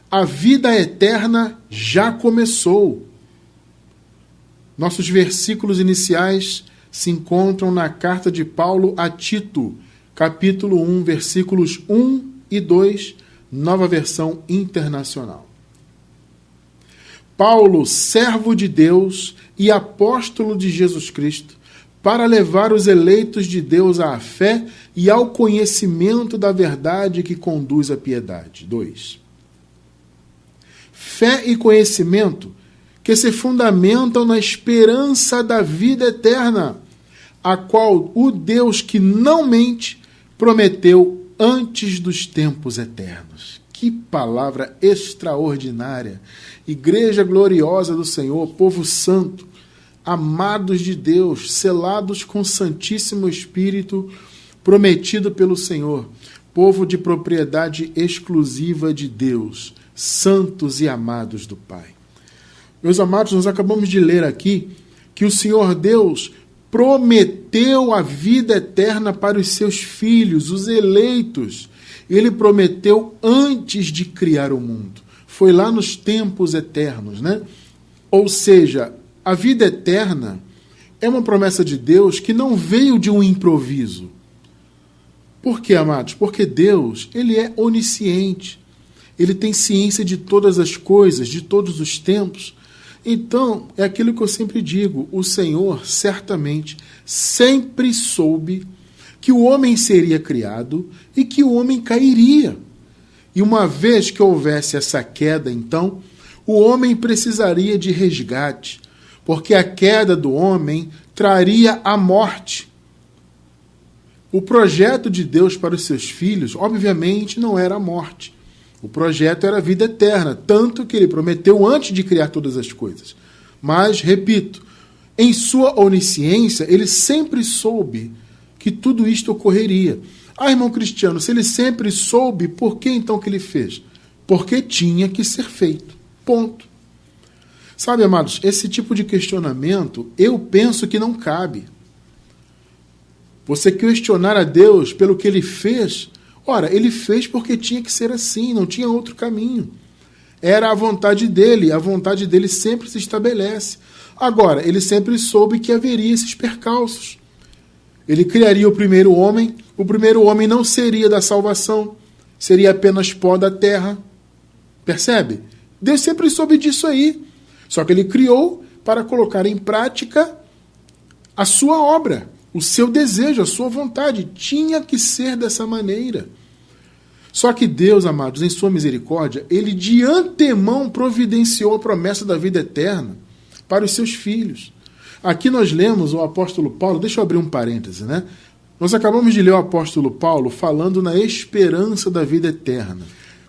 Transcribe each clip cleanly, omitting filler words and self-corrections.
A vida eterna já começou. Nossos versículos iniciais se encontram na carta de Paulo a Tito, capítulo 1, versículos 1 e 2, nova versão internacional. Paulo, servo de Deus e apóstolo de Jesus Cristo, para levar os eleitos de Deus à fé e ao conhecimento da verdade que conduz à piedade. 2. Fé e conhecimento que se fundamentam na esperança da vida eterna, a qual o Deus que não mente prometeu antes dos tempos eternos. Que palavra extraordinária! Igreja gloriosa do Senhor, povo santo, amados de Deus, selados com Santíssimo Espírito, prometido pelo Senhor, povo de propriedade exclusiva de Deus, santos e amados do Pai. Meus amados, nós acabamos de ler aqui que o Senhor Deus prometeu a vida eterna para os seus filhos, os eleitos. Ele prometeu antes de criar o mundo. Foi lá nos tempos eternos, né? Ou seja, a vida eterna é uma promessa de Deus que não veio de um improviso. Por quê, amados? Porque Deus, ele é onisciente. Ele tem ciência de todas as coisas, de todos os tempos. Então, é aquilo que eu sempre digo, o Senhor certamente sempre soube que o homem seria criado e que o homem cairia. E uma vez que houvesse essa queda, então, o homem precisaria de resgate, porque a queda do homem traria a morte. O projeto de Deus para os seus filhos, obviamente, não era a morte. O projeto era a vida eterna, tanto que ele prometeu antes de criar todas as coisas. Mas, repito, em sua onisciência, ele sempre soube que tudo isto ocorreria. Ah, irmão Cristiano, se ele sempre soube, por que então que ele fez? Porque tinha que ser feito. Ponto. Sabe, amados, esse tipo de questionamento, eu penso que não cabe. Você questionar a Deus pelo que ele fez, ora, ele fez porque tinha que ser assim, não tinha outro caminho. Era a vontade dele sempre se estabelece. Agora, ele sempre soube que haveria esses percalços. Ele criaria o primeiro homem não seria da salvação, seria apenas pó da terra. Percebe? Deus sempre soube disso aí. Só que ele criou para colocar em prática a sua obra, o seu desejo, a sua vontade. Tinha que ser dessa maneira. Só que Deus, amados, em sua misericórdia, ele de antemão providenciou a promessa da vida eterna para os seus filhos. Aqui nós lemos o apóstolo Paulo, deixa eu abrir um parêntese, né? Nós acabamos de ler o apóstolo Paulo falando na esperança da vida eterna.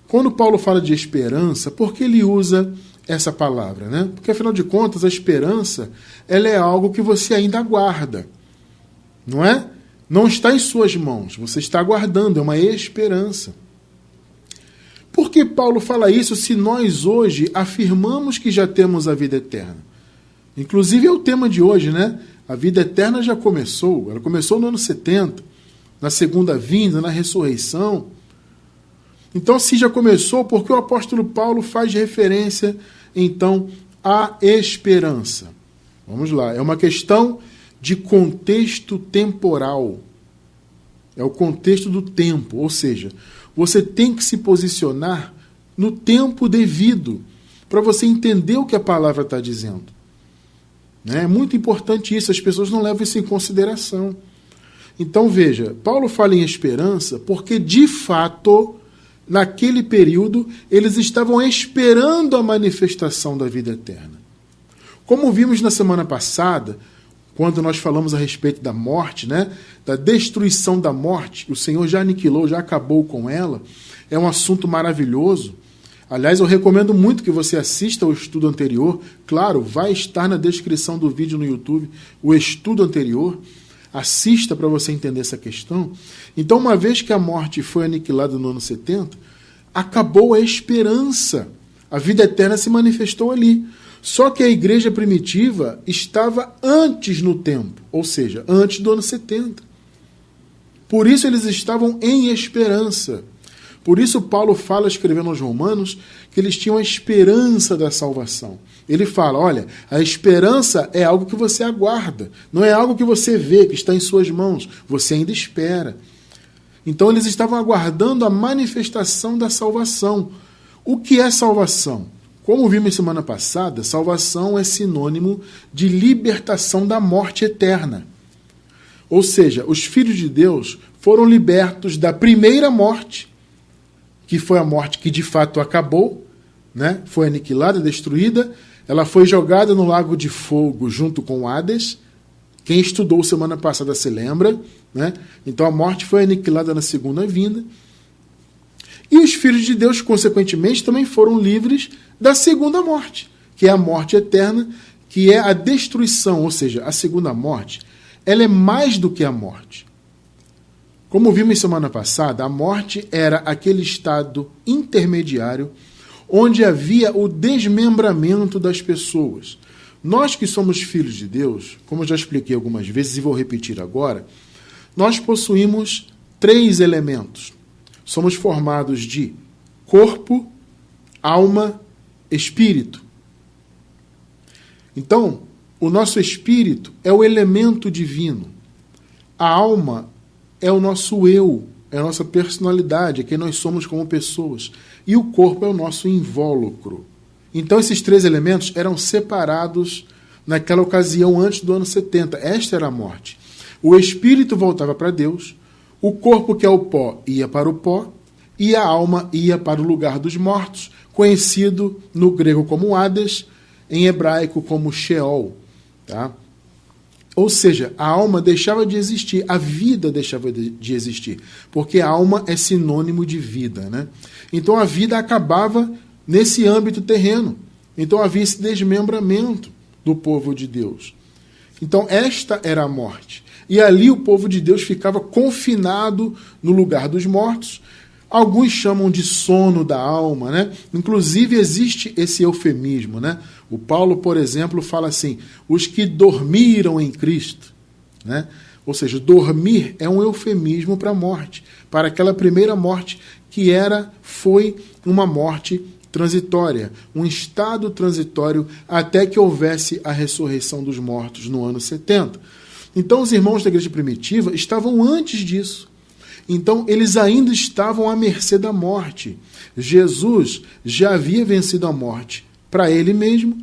Quando Paulo fala de esperança, por que ele usa essa palavra, né? Porque, afinal de contas, a esperança, ela é algo que você ainda aguarda, não é? Não está em suas mãos, você está aguardando, é uma esperança. Por que Paulo fala isso se nós hoje afirmamos que já temos a vida eterna? Inclusive é o tema de hoje, né? A vida eterna já começou, ela começou no ano 70, na segunda vinda, na ressurreição. Então, se já começou, por que o apóstolo Paulo faz referência, então, à esperança? Vamos lá, é uma questão de contexto temporal. É o contexto do tempo, ou seja, você tem que se posicionar no tempo devido para você entender o que a palavra está dizendo. É muito importante isso, as pessoas não levam isso em consideração. Então, veja, Paulo fala em esperança porque, de fato, naquele período, eles estavam esperando a manifestação da vida eterna. Como vimos na semana passada, quando nós falamos a respeito da morte, né, da destruição da morte, o Senhor já aniquilou, já acabou com ela, é um assunto maravilhoso. Aliás, eu recomendo muito que você assista ao estudo anterior. Claro, vai estar na descrição do vídeo no YouTube o estudo anterior. Assista para você entender essa questão. Então, uma vez que a morte foi aniquilada no ano 70, acabou a esperança. A vida eterna se manifestou ali. Só que a igreja primitiva estava antes no tempo, ou seja, antes do ano 70. Por isso eles estavam em esperança. Por isso Paulo fala, escrevendo aos Romanos, que eles tinham a esperança da salvação. Ele fala, olha, a esperança é algo que você aguarda, não é algo que você vê, que está em suas mãos, você ainda espera. Então eles estavam aguardando a manifestação da salvação. O que é salvação? Como vimos semana passada, salvação é sinônimo de libertação da morte eterna. Ou seja, os filhos de Deus foram libertos da primeira morte, que foi a morte que de fato acabou, né? Foi aniquilada, destruída. Ela foi jogada no lago de fogo junto com Hades. Quem estudou semana passada se lembra, né? Então a morte foi aniquilada na segunda vinda. E os filhos de Deus, consequentemente, também foram livres da segunda morte, que é a morte eterna, que é a destruição, ou seja, a segunda morte, ela é mais do que a morte. Como vimos semana passada, a morte era aquele estado intermediário onde havia o desmembramento das pessoas. Nós que somos filhos de Deus, como eu já expliquei algumas vezes e vou repetir agora, nós possuímos 3 elementos. Somos formados de corpo, alma, espírito. Então, o nosso espírito é o elemento divino. A alma é o nosso eu, é a nossa personalidade, é quem nós somos como pessoas. E o corpo é o nosso invólucro. Então, esses 3 elementos eram separados naquela ocasião antes do ano 70. Esta era a morte. O espírito voltava para Deus, o corpo, que é o pó, ia para o pó, e a alma ia para o lugar dos mortos, conhecido no grego como Hades, em hebraico como Sheol. Tá? Ou seja, a alma deixava de existir, a vida deixava de existir, porque a alma é sinônimo de vida, né? Então a vida acabava nesse âmbito terreno. Então havia esse desmembramento do povo de Deus. Então esta era a morte. E ali o povo de Deus ficava confinado no lugar dos mortos. Alguns chamam de sono da alma, né? Inclusive existe esse eufemismo, né? O Paulo, por exemplo, fala assim, os que dormiram em Cristo, né? Ou seja, dormir é um eufemismo para a morte, para aquela primeira morte que foi uma morte transitória, um estado transitório até que houvesse a ressurreição dos mortos no ano 70. Então os irmãos da igreja primitiva estavam antes disso. Então, eles ainda estavam à mercê da morte. Jesus já havia vencido a morte para ele mesmo,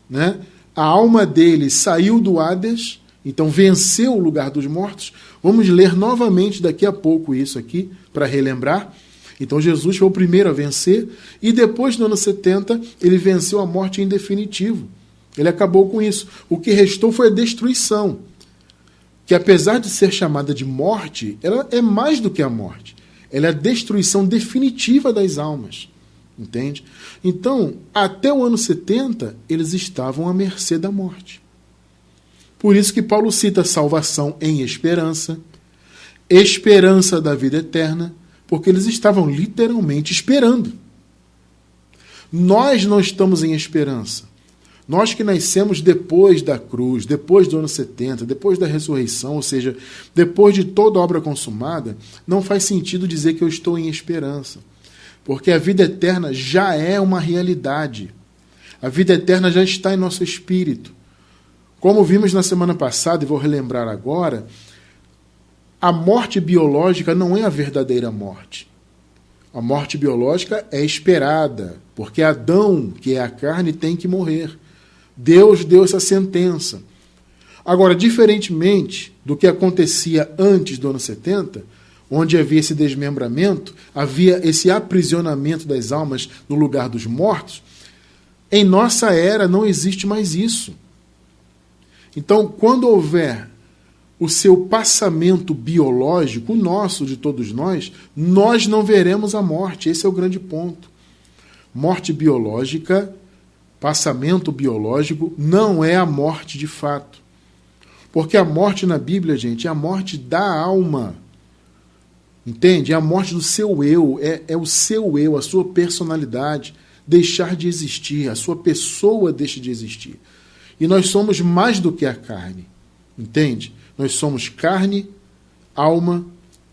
né? A alma dele saiu do Hades, então venceu o lugar dos mortos. Vamos ler novamente daqui a pouco isso aqui, para relembrar. Então, Jesus foi o primeiro a vencer, e depois, no ano 70, ele venceu a morte em definitivo. Ele acabou com isso. O que restou foi a destruição, que apesar de ser chamada de morte, ela é mais do que a morte. Ela é a destruição definitiva das almas. Entende? Então, até o ano 70, eles estavam à mercê da morte. Por isso que Paulo cita salvação em esperança, esperança da vida eterna, porque eles estavam literalmente esperando. Nós não estamos em esperança. Nós que nascemos depois da cruz, depois do ano 70, depois da ressurreição, ou seja, depois de toda a obra consumada, não faz sentido dizer que eu estou em esperança. Porque a vida eterna já é uma realidade. A vida eterna já está em nosso espírito. Como vimos na semana passada, e vou relembrar agora, a morte biológica não é a verdadeira morte. A morte biológica é esperada, porque Adão, que é a carne, tem que morrer. Deus deu essa sentença. Agora, diferentemente do que acontecia antes do ano 70, onde havia esse desmembramento, havia esse aprisionamento das almas no lugar dos mortos, em nossa era não existe mais isso. Então, quando houver o seu passamento biológico, o nosso, de todos nós não veremos a morte. Esse é o grande ponto. Morte biológica, passamento biológico, não é a morte de fato. Porque a morte na Bíblia, gente, é a morte da alma. Entende? É a morte do seu eu, é o seu eu, a sua personalidade deixar de existir, a sua pessoa deixa de existir. E nós somos mais do que a carne. Entende? Nós somos carne, alma,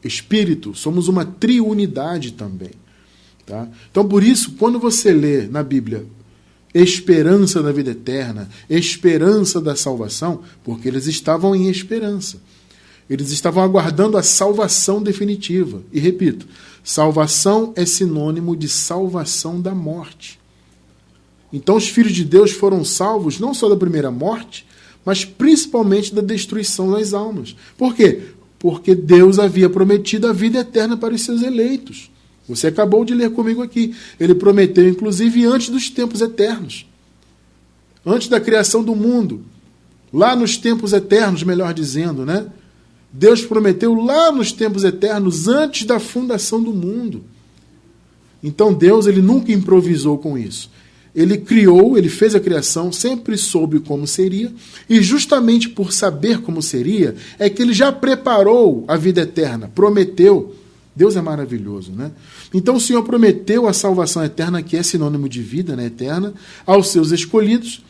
espírito. Somos uma triunidade também. Tá? Então, por isso, quando você lê na Bíblia esperança da vida eterna, esperança da salvação, porque eles estavam em esperança. Eles estavam aguardando a salvação definitiva. E repito, salvação é sinônimo de salvação da morte. Então os filhos de Deus foram salvos não só da primeira morte, mas principalmente da destruição das almas. Por quê? Porque Deus havia prometido a vida eterna para os seus eleitos. Você acabou de ler comigo aqui. Ele prometeu, inclusive, antes dos tempos eternos. Antes da criação do mundo. Lá nos tempos eternos, melhor dizendo, né? Deus prometeu lá nos tempos eternos, antes da fundação do mundo. Então Deus, ele nunca improvisou com isso. Ele criou, ele fez a criação, sempre soube como seria, e justamente por saber como seria, é que ele já preparou a vida eterna, prometeu. Deus é maravilhoso, né? Então o Senhor prometeu a salvação eterna, que é sinônimo de vida, né, eterna, aos seus escolhidos.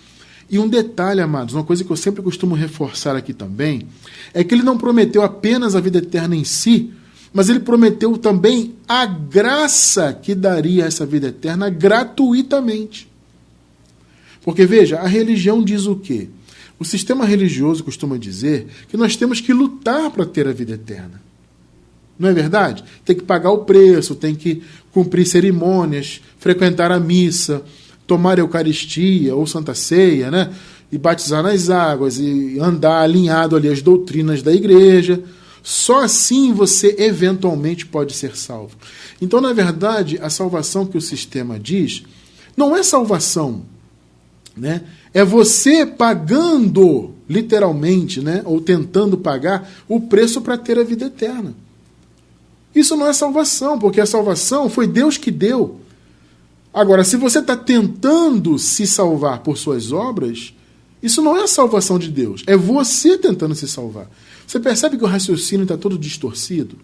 E um detalhe, amados, uma coisa que eu sempre costumo reforçar aqui também, é que ele não prometeu apenas a vida eterna em si, mas ele prometeu também a graça que daria essa vida eterna gratuitamente. Porque, veja, a religião diz o quê? O sistema religioso costuma dizer que nós temos que lutar para ter a vida eterna. Não é verdade? Tem que pagar o preço, tem que cumprir cerimônias, frequentar a missa, tomar a Eucaristia ou Santa Ceia, né? E batizar nas águas, e andar alinhado ali às doutrinas da igreja. Só assim você eventualmente pode ser salvo. Então, na verdade, a salvação que o sistema diz não é salvação, né? É você pagando, literalmente, né? Ou tentando pagar o preço para ter a vida eterna. Isso não é salvação, porque a salvação foi Deus que deu. Agora, se você está tentando se salvar por suas obras, isso não é a salvação de Deus. É você tentando se salvar. Você percebe que o raciocínio está todo distorcido?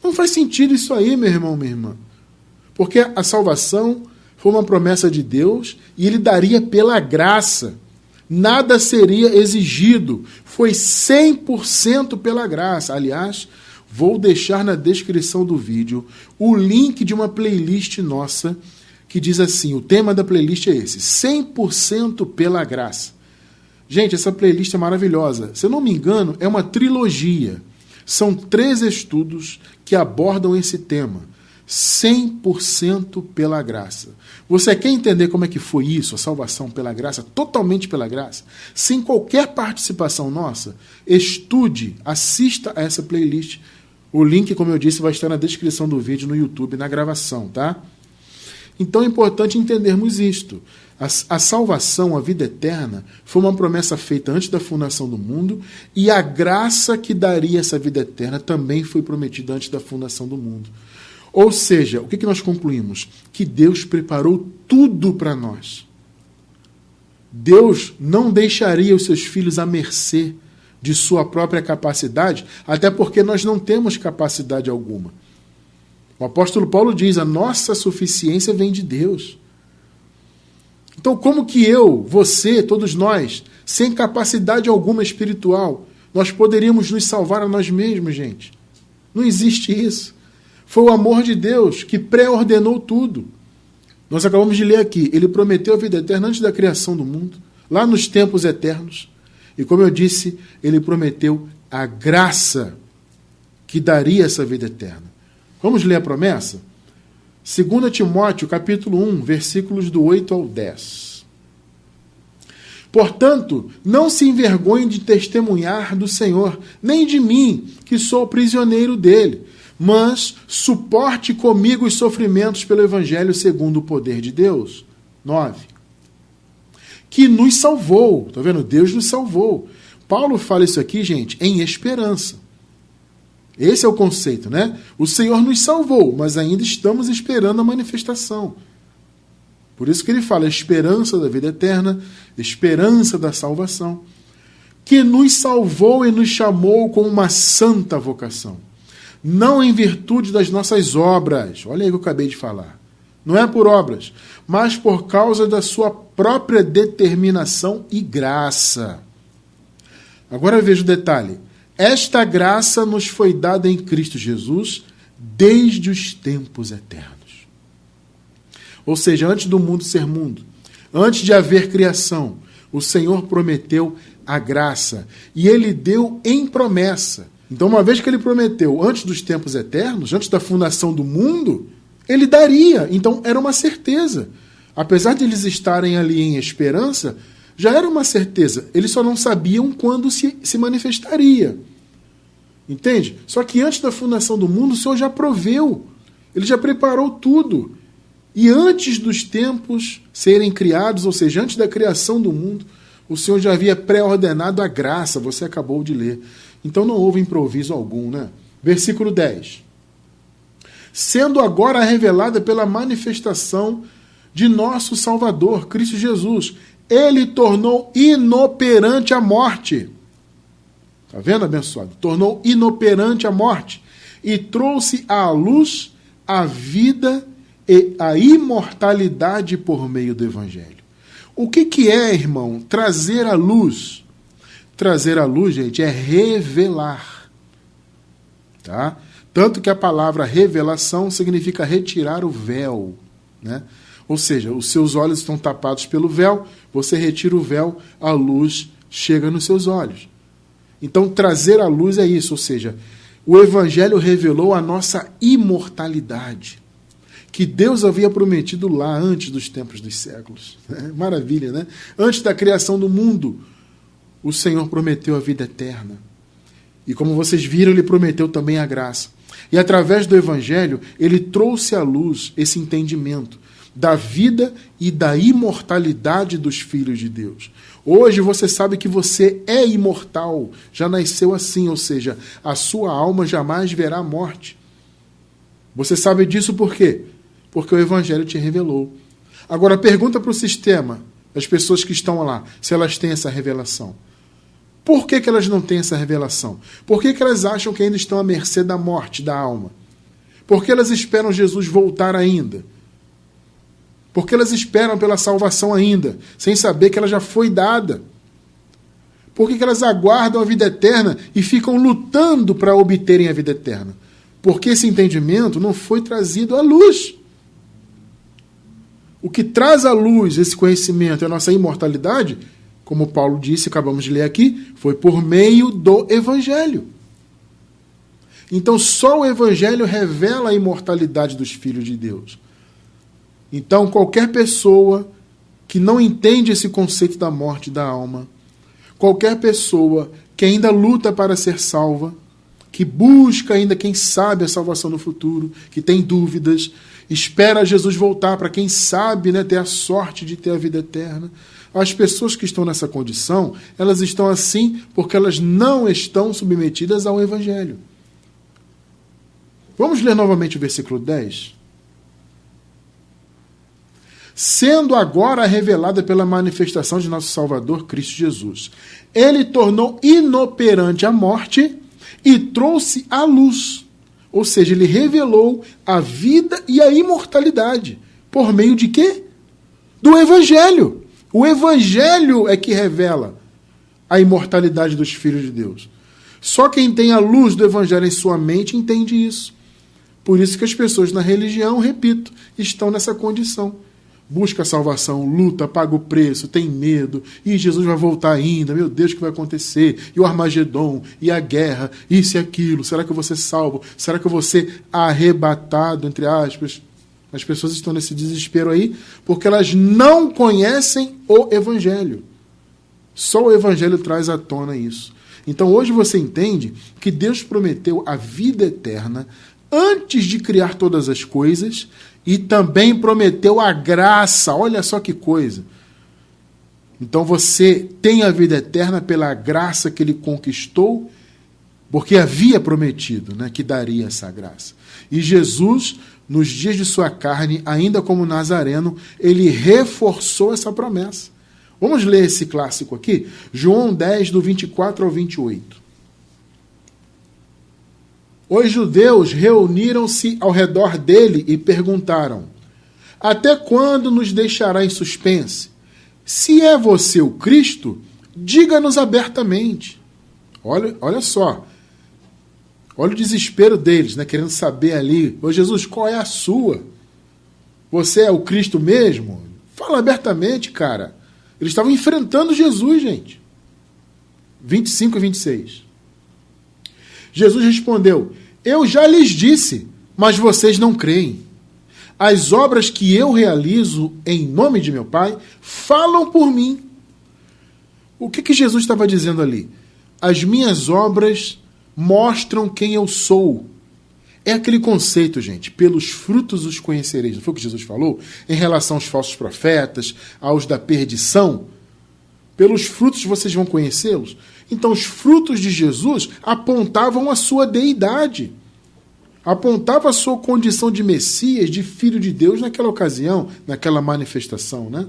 Não faz sentido isso aí, meu irmão, minha irmã. Porque a salvação foi uma promessa de Deus e ele daria pela graça. Nada seria exigido. Foi 100% pela graça. Aliás, vou deixar na descrição do vídeo o link de uma playlist nossa que diz assim, o tema da playlist é esse, 100% pela graça. Gente, essa playlist é maravilhosa. Se eu não me engano, é uma trilogia. São 3 estudos que abordam esse tema. 100% pela graça. Você quer entender como é que foi isso, a salvação pela graça, totalmente pela graça, sem qualquer participação nossa? Estude, assista a essa playlist. O link, como eu disse, vai estar na descrição do vídeo no YouTube, na gravação, tá? Então é importante entendermos isto. A salvação, a vida eterna, foi uma promessa feita antes da fundação do mundo e a graça que daria essa vida eterna também foi prometida antes da fundação do mundo. Ou seja, o que nós concluímos? Que Deus preparou tudo para nós. Deus não deixaria os seus filhos à mercê de sua própria capacidade, até porque nós não temos capacidade alguma. O apóstolo Paulo diz, a nossa suficiência vem de Deus. Então, como que eu, você, todos nós, sem capacidade alguma espiritual, nós poderíamos nos salvar a nós mesmos, gente? Não existe isso. Foi o amor de Deus que pré-ordenou tudo. Nós acabamos de ler aqui, ele prometeu a vida eterna antes da criação do mundo, lá nos tempos eternos. E como eu disse, ele prometeu a graça que daria essa vida eterna. Vamos ler a promessa? 2 Timóteo, capítulo 1, versículos do 8 ao 10. Portanto, não se envergonhe de testemunhar do Senhor, nem de mim, que sou prisioneiro dele, mas suporte comigo os sofrimentos pelo Evangelho segundo o poder de Deus. 9. Que nos salvou. Está vendo? Deus nos salvou. Paulo fala isso aqui, gente, em esperança. Esse é o conceito, né? O Senhor nos salvou, mas ainda estamos esperando a manifestação. Por isso que ele fala esperança da vida eterna, esperança da salvação, que nos salvou e nos chamou com uma santa vocação. Não em virtude das nossas obras. Olha aí o que eu acabei de falar. Não é por obras, mas por causa da sua própria determinação e graça. Agora veja o detalhe. Esta graça nos foi dada em Cristo Jesus desde os tempos eternos. ou seja, antes do mundo ser mundo, antes de haver criação, o Senhor prometeu a graça, e ele deu em promessa. Então, uma vez que ele prometeu antes dos tempos eternos, antes da fundação do mundo, ele daria. Então, era uma certeza. Apesar de eles estarem ali em esperança, já era uma certeza. Eles só não sabiam quando se manifestaria. Entende? Só que antes da fundação do mundo, o Senhor já proveu. Ele já preparou tudo. E antes dos tempos serem criados, ou seja, antes da criação do mundo, o Senhor já havia pré-ordenado a graça. Você acabou de ler. Então não houve improviso algum, né? Versículo 10. Sendo agora revelada pela manifestação de nosso Salvador, Cristo Jesus, ele tornou inoperante a morte. Está vendo, abençoado? Tornou inoperante a morte e trouxe à luz a vida e a imortalidade por meio do Evangelho. O que é, irmão, trazer à luz? Trazer à luz, gente, é revelar. Tá? Tanto que a palavra revelação significa retirar o véu, né? Ou seja, os seus olhos estão tapados pelo véu, você retira o véu, a luz chega nos seus olhos. Então, trazer à luz é isso, ou seja, o Evangelho revelou a nossa imortalidade, que Deus havia prometido lá antes dos tempos dos séculos. Maravilha, né? Antes da criação do mundo, o Senhor prometeu a vida eterna. E como vocês viram, ele prometeu também a graça. E através do Evangelho, ele trouxe à luz esse entendimento da vida e da imortalidade dos filhos de Deus. Hoje você sabe que você é imortal, já nasceu assim, ou seja, a sua alma jamais verá a morte. Você sabe disso por quê? Porque o Evangelho te revelou. Agora pergunta para o sistema, as pessoas que estão lá, se elas têm essa revelação. Por que elas não têm essa revelação? Por que elas acham que ainda estão à mercê da morte da alma? Por que elas esperam Jesus voltar ainda? Porque elas esperam pela salvação ainda, sem saber que ela já foi dada. Por que elas aguardam a vida eterna e ficam lutando para obterem a vida eterna? Porque esse entendimento não foi trazido à luz. O que traz à luz esse conhecimento, a nossa imortalidade, como Paulo disse, acabamos de ler aqui, foi por meio do Evangelho. Então só o Evangelho revela a imortalidade dos filhos de Deus. Então, qualquer pessoa que não entende esse conceito da morte da alma, qualquer pessoa que ainda luta para ser salva, que busca ainda, quem sabe, a salvação no futuro, que tem dúvidas, espera Jesus voltar para, quem sabe, né, ter a sorte de ter a vida eterna. As pessoas que estão nessa condição, elas estão assim porque elas não estão submetidas ao Evangelho. Vamos ler novamente o versículo 10? Sendo agora revelada pela manifestação de nosso Salvador, Cristo Jesus. Ele tornou inoperante a morte e trouxe a luz. Ou seja, ele revelou a vida e a imortalidade. Por meio de quê? Do Evangelho. O Evangelho é que revela a imortalidade dos filhos de Deus. Só quem tem a luz do Evangelho em sua mente entende isso. Por isso que as pessoas na religião, repito, estão nessa condição. Busca a salvação, luta, paga o preço, tem medo, e Jesus vai voltar ainda, meu Deus, o que vai acontecer? E o Armagedon, e a guerra, isso e aquilo, será que eu vou ser salvo? Será que eu vou ser arrebatado, entre aspas? As pessoas estão nesse desespero aí, porque elas não conhecem o Evangelho. Só o Evangelho traz à tona isso. Então hoje você entende que Deus prometeu a vida eterna antes de criar todas as coisas, e também prometeu a graça. Olha só que coisa. Então você tem a vida eterna pela graça que ele conquistou, porque havia prometido, né, que daria essa graça. E Jesus, nos dias de sua carne, ainda como Nazareno, ele reforçou essa promessa. Vamos ler esse clássico aqui? João 10, do 24 ao 28. Os judeus reuniram-se ao redor dele e perguntaram: até quando nos deixará em suspense? Se é você o Cristo, diga-nos abertamente. Olha só. Olha o desespero deles, né? Querendo saber ali: ô Jesus, qual é a sua? Você é o Cristo mesmo? Fala abertamente, cara. Eles estavam enfrentando Jesus, gente. 25 e 26. Jesus respondeu: eu já lhes disse, mas vocês não creem. As obras que eu realizo em nome de meu Pai falam por mim. O que Jesus estava dizendo ali? As minhas obras mostram quem eu sou. É aquele conceito, gente, pelos frutos os conhecereis. Não foi o que Jesus falou? Em relação aos falsos profetas, aos da perdição. Pelos frutos vocês vão conhecê-los. Então, os frutos de Jesus apontavam a sua deidade. Apontava a sua condição de Messias, de Filho de Deus naquela ocasião, naquela manifestação, né?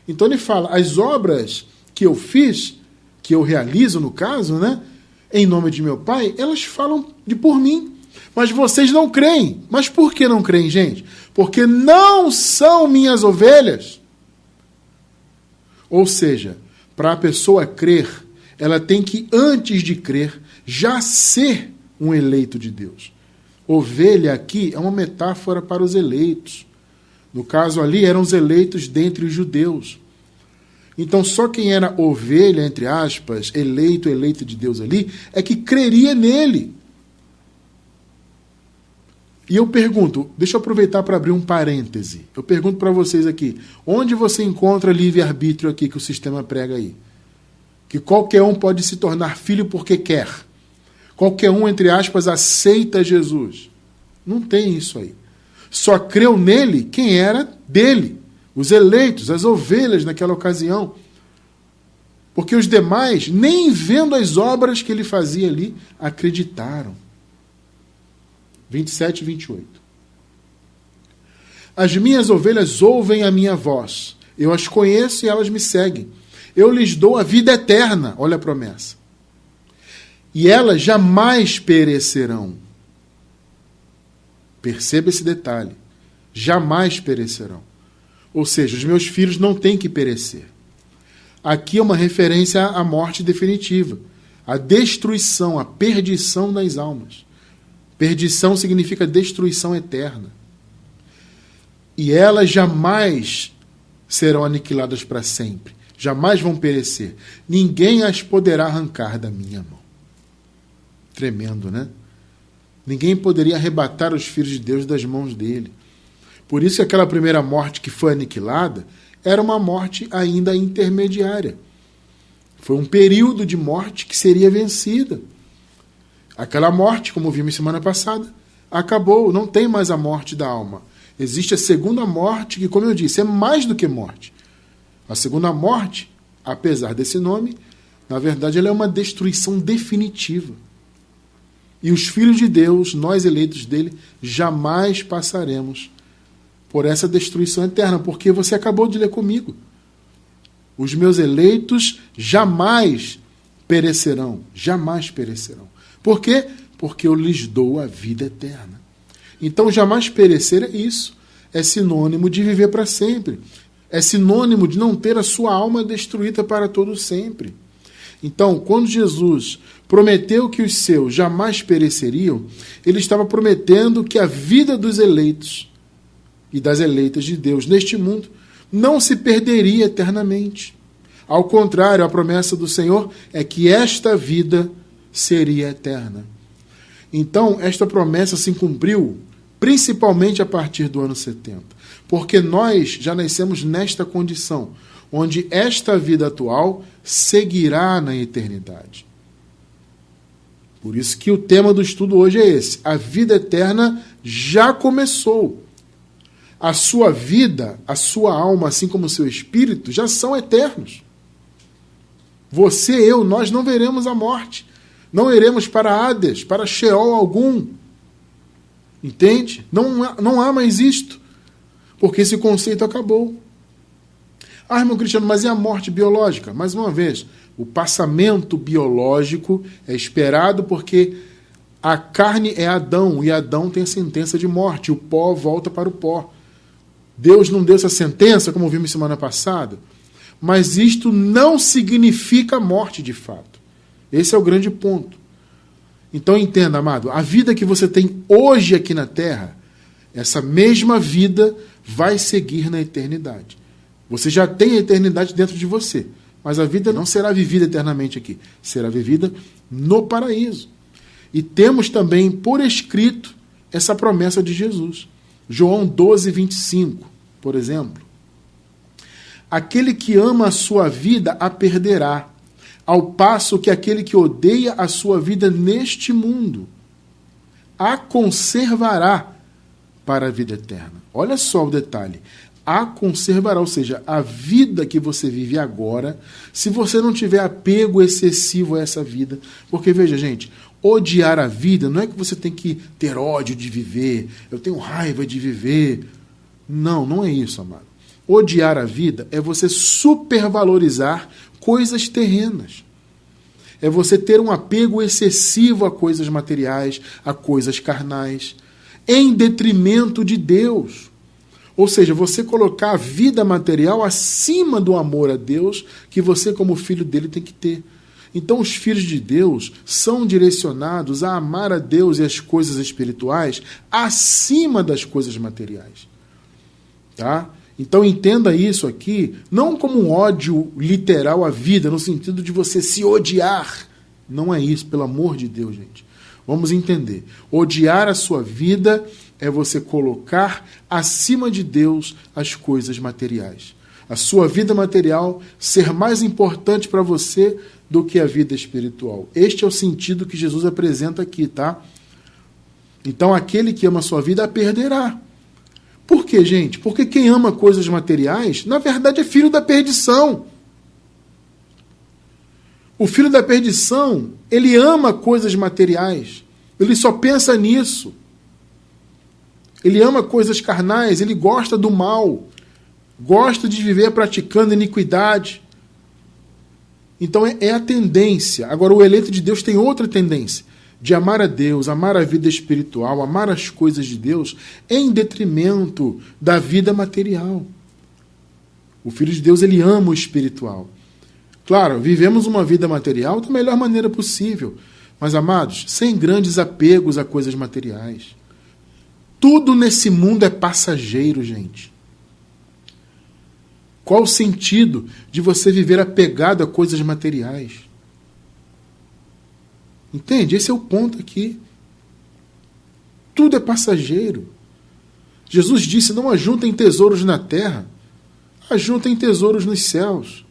Então ele fala, as obras que eu fiz, que eu realizo no caso, né? Em nome de meu Pai, elas falam por mim. Mas vocês não creem. Mas por que não creem, gente? Porque não são minhas ovelhas. Ou seja, para a pessoa crer, ela tem que, antes de crer, já ser um eleito de Deus. Ovelha aqui é uma metáfora para os eleitos. No caso ali, eram os eleitos dentre os judeus. Então, só quem era ovelha, entre aspas, eleito de Deus ali, é que creria nele. E eu pergunto, deixa eu aproveitar para abrir um parêntese. Eu pergunto para vocês aqui, onde você encontra livre-arbítrio aqui que o sistema prega aí? Que qualquer um pode se tornar filho porque quer. Qualquer um, entre aspas, aceita Jesus. Não tem isso aí. Só creu nele quem era dele. Os eleitos, as ovelhas naquela ocasião. Porque os demais, nem vendo as obras que ele fazia ali, acreditaram. 27 e 28. As minhas ovelhas ouvem a minha voz. Eu as conheço e elas me seguem. Eu lhes dou a vida eterna. Olha a promessa. E elas jamais perecerão. Perceba esse detalhe. Jamais perecerão. Ou seja, os meus filhos não têm que perecer. Aqui é uma referência à morte definitiva. A destruição, a perdição das almas. Perdição significa destruição eterna. E elas jamais serão aniquiladas para sempre. Jamais vão perecer. Ninguém as poderá arrancar da minha mão. Tremendo, né? Ninguém poderia arrebatar os filhos de Deus das mãos dele. Por isso que aquela primeira morte que foi aniquilada era uma morte ainda intermediária. Foi um período de morte que seria vencida. Aquela morte, como vimos semana passada, acabou, não tem mais a morte da alma. Existe a segunda morte, que, como eu disse, é mais do que morte. A segunda morte, apesar desse nome, na verdade ela é uma destruição definitiva. E os filhos de Deus, nós eleitos dele, jamais passaremos por essa destruição eterna, porque você acabou de ler comigo. Os meus eleitos jamais perecerão, jamais perecerão. Por quê? Porque eu lhes dou a vida eterna. Então, jamais perecer é isso. É sinônimo de viver para sempre. É sinônimo de não ter a sua alma destruída para todo sempre. Então, quando Jesus prometeu que os seus jamais pereceriam, ele estava prometendo que a vida dos eleitos e das eleitas de Deus neste mundo não se perderia eternamente. Ao contrário, a promessa do Senhor é que esta vida seria eterna. Então, esta promessa se cumpriu principalmente a partir do ano 70, porque nós já nascemos nesta condição, onde esta vida atual seguirá na eternidade. Por isso que o tema do estudo hoje é esse. A vida eterna já começou. A sua vida, a sua alma, assim como o seu espírito, já são eternos. Você, eu, nós não veremos a morte. Não iremos para Hades, para Sheol algum. Entende? Não há mais isto. Porque esse conceito acabou. Ah, irmão Cristiano, mas e a morte biológica? Mais uma vez, o passamento biológico é esperado porque a carne é Adão, e Adão tem a sentença de morte. O pó volta para o pó. Deus não deu essa sentença, como vimos semana passada, mas isto não significa morte de fato. Esse é o grande ponto. Então entenda, amado, a vida que você tem hoje aqui na Terra, essa mesma vida vai seguir na eternidade. Você já tem a eternidade dentro de você, mas a vida não será vivida eternamente aqui, será vivida no paraíso. E temos também por escrito essa promessa de Jesus. João 12, 25, por exemplo. Aquele que ama a sua vida a perderá, ao passo que aquele que odeia a sua vida neste mundo a conservará para a vida eterna. Olha só o detalhe. A conservará, ou seja, a vida que você vive agora, se você não tiver apego excessivo a essa vida. Porque, veja, gente, odiar a vida não é que você tem que ter ódio de viver, eu tenho raiva de viver. Não, não é isso, amado. Odiar a vida é você supervalorizar coisas terrenas. É você ter um apego excessivo a coisas materiais, a coisas carnais, em detrimento de Deus. Ou seja, você colocar a vida material acima do amor a Deus que você, como filho dele, tem que ter. Então, os filhos de Deus são direcionados a amar a Deus e as coisas espirituais acima das coisas materiais. Tá? Então, entenda isso aqui, não como um ódio literal à vida, no sentido de você se odiar. Não é isso, pelo amor de Deus, gente. Vamos entender. Odiar a sua vida é você colocar acima de Deus as coisas materiais. A sua vida material ser mais importante para você do que a vida espiritual. Este é o sentido que Jesus apresenta aqui, tá? Então, aquele que ama a sua vida a perderá. Por quê, gente? Porque quem ama coisas materiais, na verdade, é filho da perdição. O filho da perdição, ele ama coisas materiais. Ele só pensa nisso. Ele ama coisas carnais, ele gosta do mal. Gosta de viver praticando iniquidade. Então é a tendência. Agora, o eleito de Deus tem outra tendência. De amar a Deus, amar a vida espiritual, amar as coisas de Deus, em detrimento da vida material. O Filho de Deus, ele ama o espiritual. Claro, vivemos uma vida material da melhor maneira possível, mas, amados, sem grandes apegos a coisas materiais. Tudo nesse mundo é passageiro, gente. Qual o sentido de você viver apegado a coisas materiais? Entende? Esse é o ponto aqui. Tudo é passageiro. Jesus disse, não ajuntem tesouros na terra, ajuntem tesouros nos céus.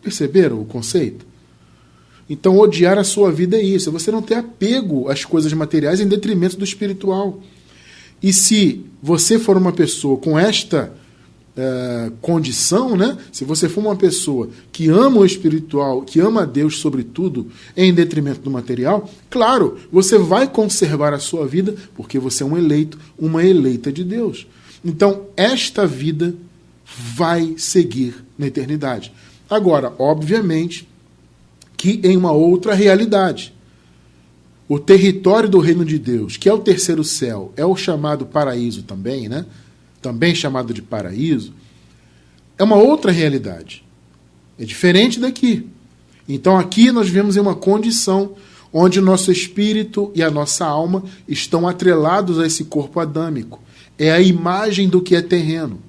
Perceberam o conceito? Então, odiar a sua vida é isso, é você não ter apego às coisas materiais em detrimento do espiritual. E se você for uma pessoa com esta condição, né? Se você for uma pessoa que ama o espiritual, que ama a Deus sobretudo, em detrimento do material, claro, você vai conservar a sua vida, porque você é um eleito, uma eleita de Deus. Então, esta vida vai seguir na eternidade. Agora, obviamente, que em uma outra realidade. O território do reino de Deus, que é o terceiro céu, é o chamado paraíso também, né? Também chamado de paraíso, é uma outra realidade. É diferente daqui. Então aqui nós vivemos em uma condição onde o nosso espírito e a nossa alma estão atrelados a esse corpo adâmico. É a imagem do que é terreno.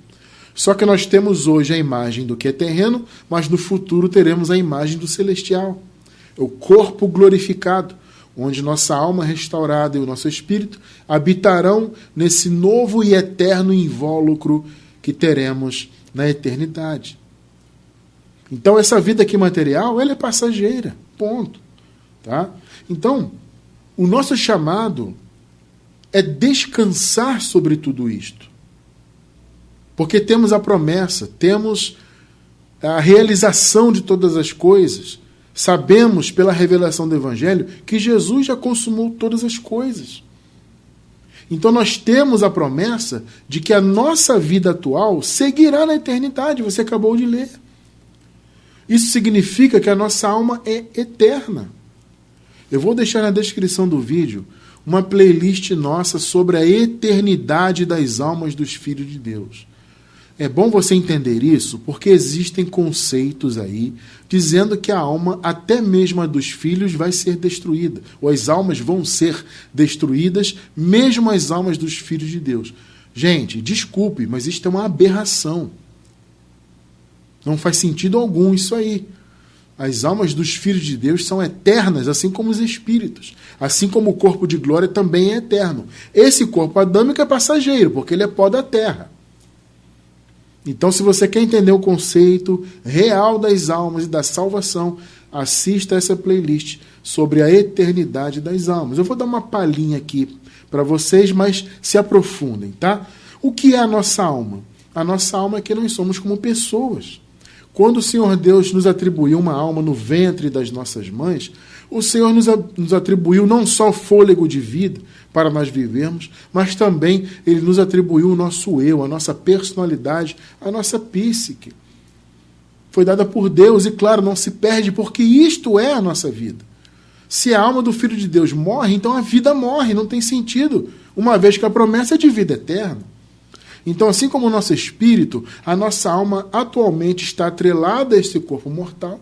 Só que nós temos hoje a imagem do que é terreno, mas no futuro teremos a imagem do celestial. É o corpo glorificado, onde nossa alma restaurada e o nosso espírito habitarão nesse novo e eterno invólucro que teremos na eternidade. Então, essa vida aqui material, ela é passageira, ponto. Tá? Então, o nosso chamado é descansar sobre tudo isto. Porque temos a promessa, temos a realização de todas as coisas. Sabemos, pela revelação do Evangelho, que Jesus já consumou todas as coisas. Então nós temos a promessa de que a nossa vida atual seguirá na eternidade. Você acabou de ler. Isso significa que a nossa alma é eterna. Eu vou deixar na descrição do vídeo uma playlist nossa sobre a eternidade das almas dos filhos de Deus. É bom você entender isso, porque existem conceitos aí dizendo que a alma, até mesmo a dos filhos, vai ser destruída. Ou as almas vão ser destruídas, mesmo as almas dos filhos de Deus. Gente, desculpe, mas isto é uma aberração. Não faz sentido algum isso aí. As almas dos filhos de Deus são eternas, assim como os espíritos. Assim como o corpo de glória também é eterno. Esse corpo adâmico é passageiro, porque ele é pó da terra. Então, se você quer entender o conceito real das almas e da salvação, assista essa playlist sobre a eternidade das almas. Eu vou dar uma palhinha aqui para vocês, mas se aprofundem, tá? O que é a nossa alma? A nossa alma é que nós somos como pessoas. Quando o Senhor Deus nos atribuiu uma alma no ventre das nossas mães, o Senhor nos atribuiu não só o fôlego de vida para nós vivermos, mas também Ele nos atribuiu o nosso eu, a nossa personalidade, a nossa psique. Foi dada por Deus e, claro, não se perde, porque isto é a nossa vida. Se a alma do Filho de Deus morre, então a vida morre, não tem sentido, uma vez que a promessa é de vida eterna. Então, assim como o nosso espírito, a nossa alma atualmente está atrelada a esse corpo mortal,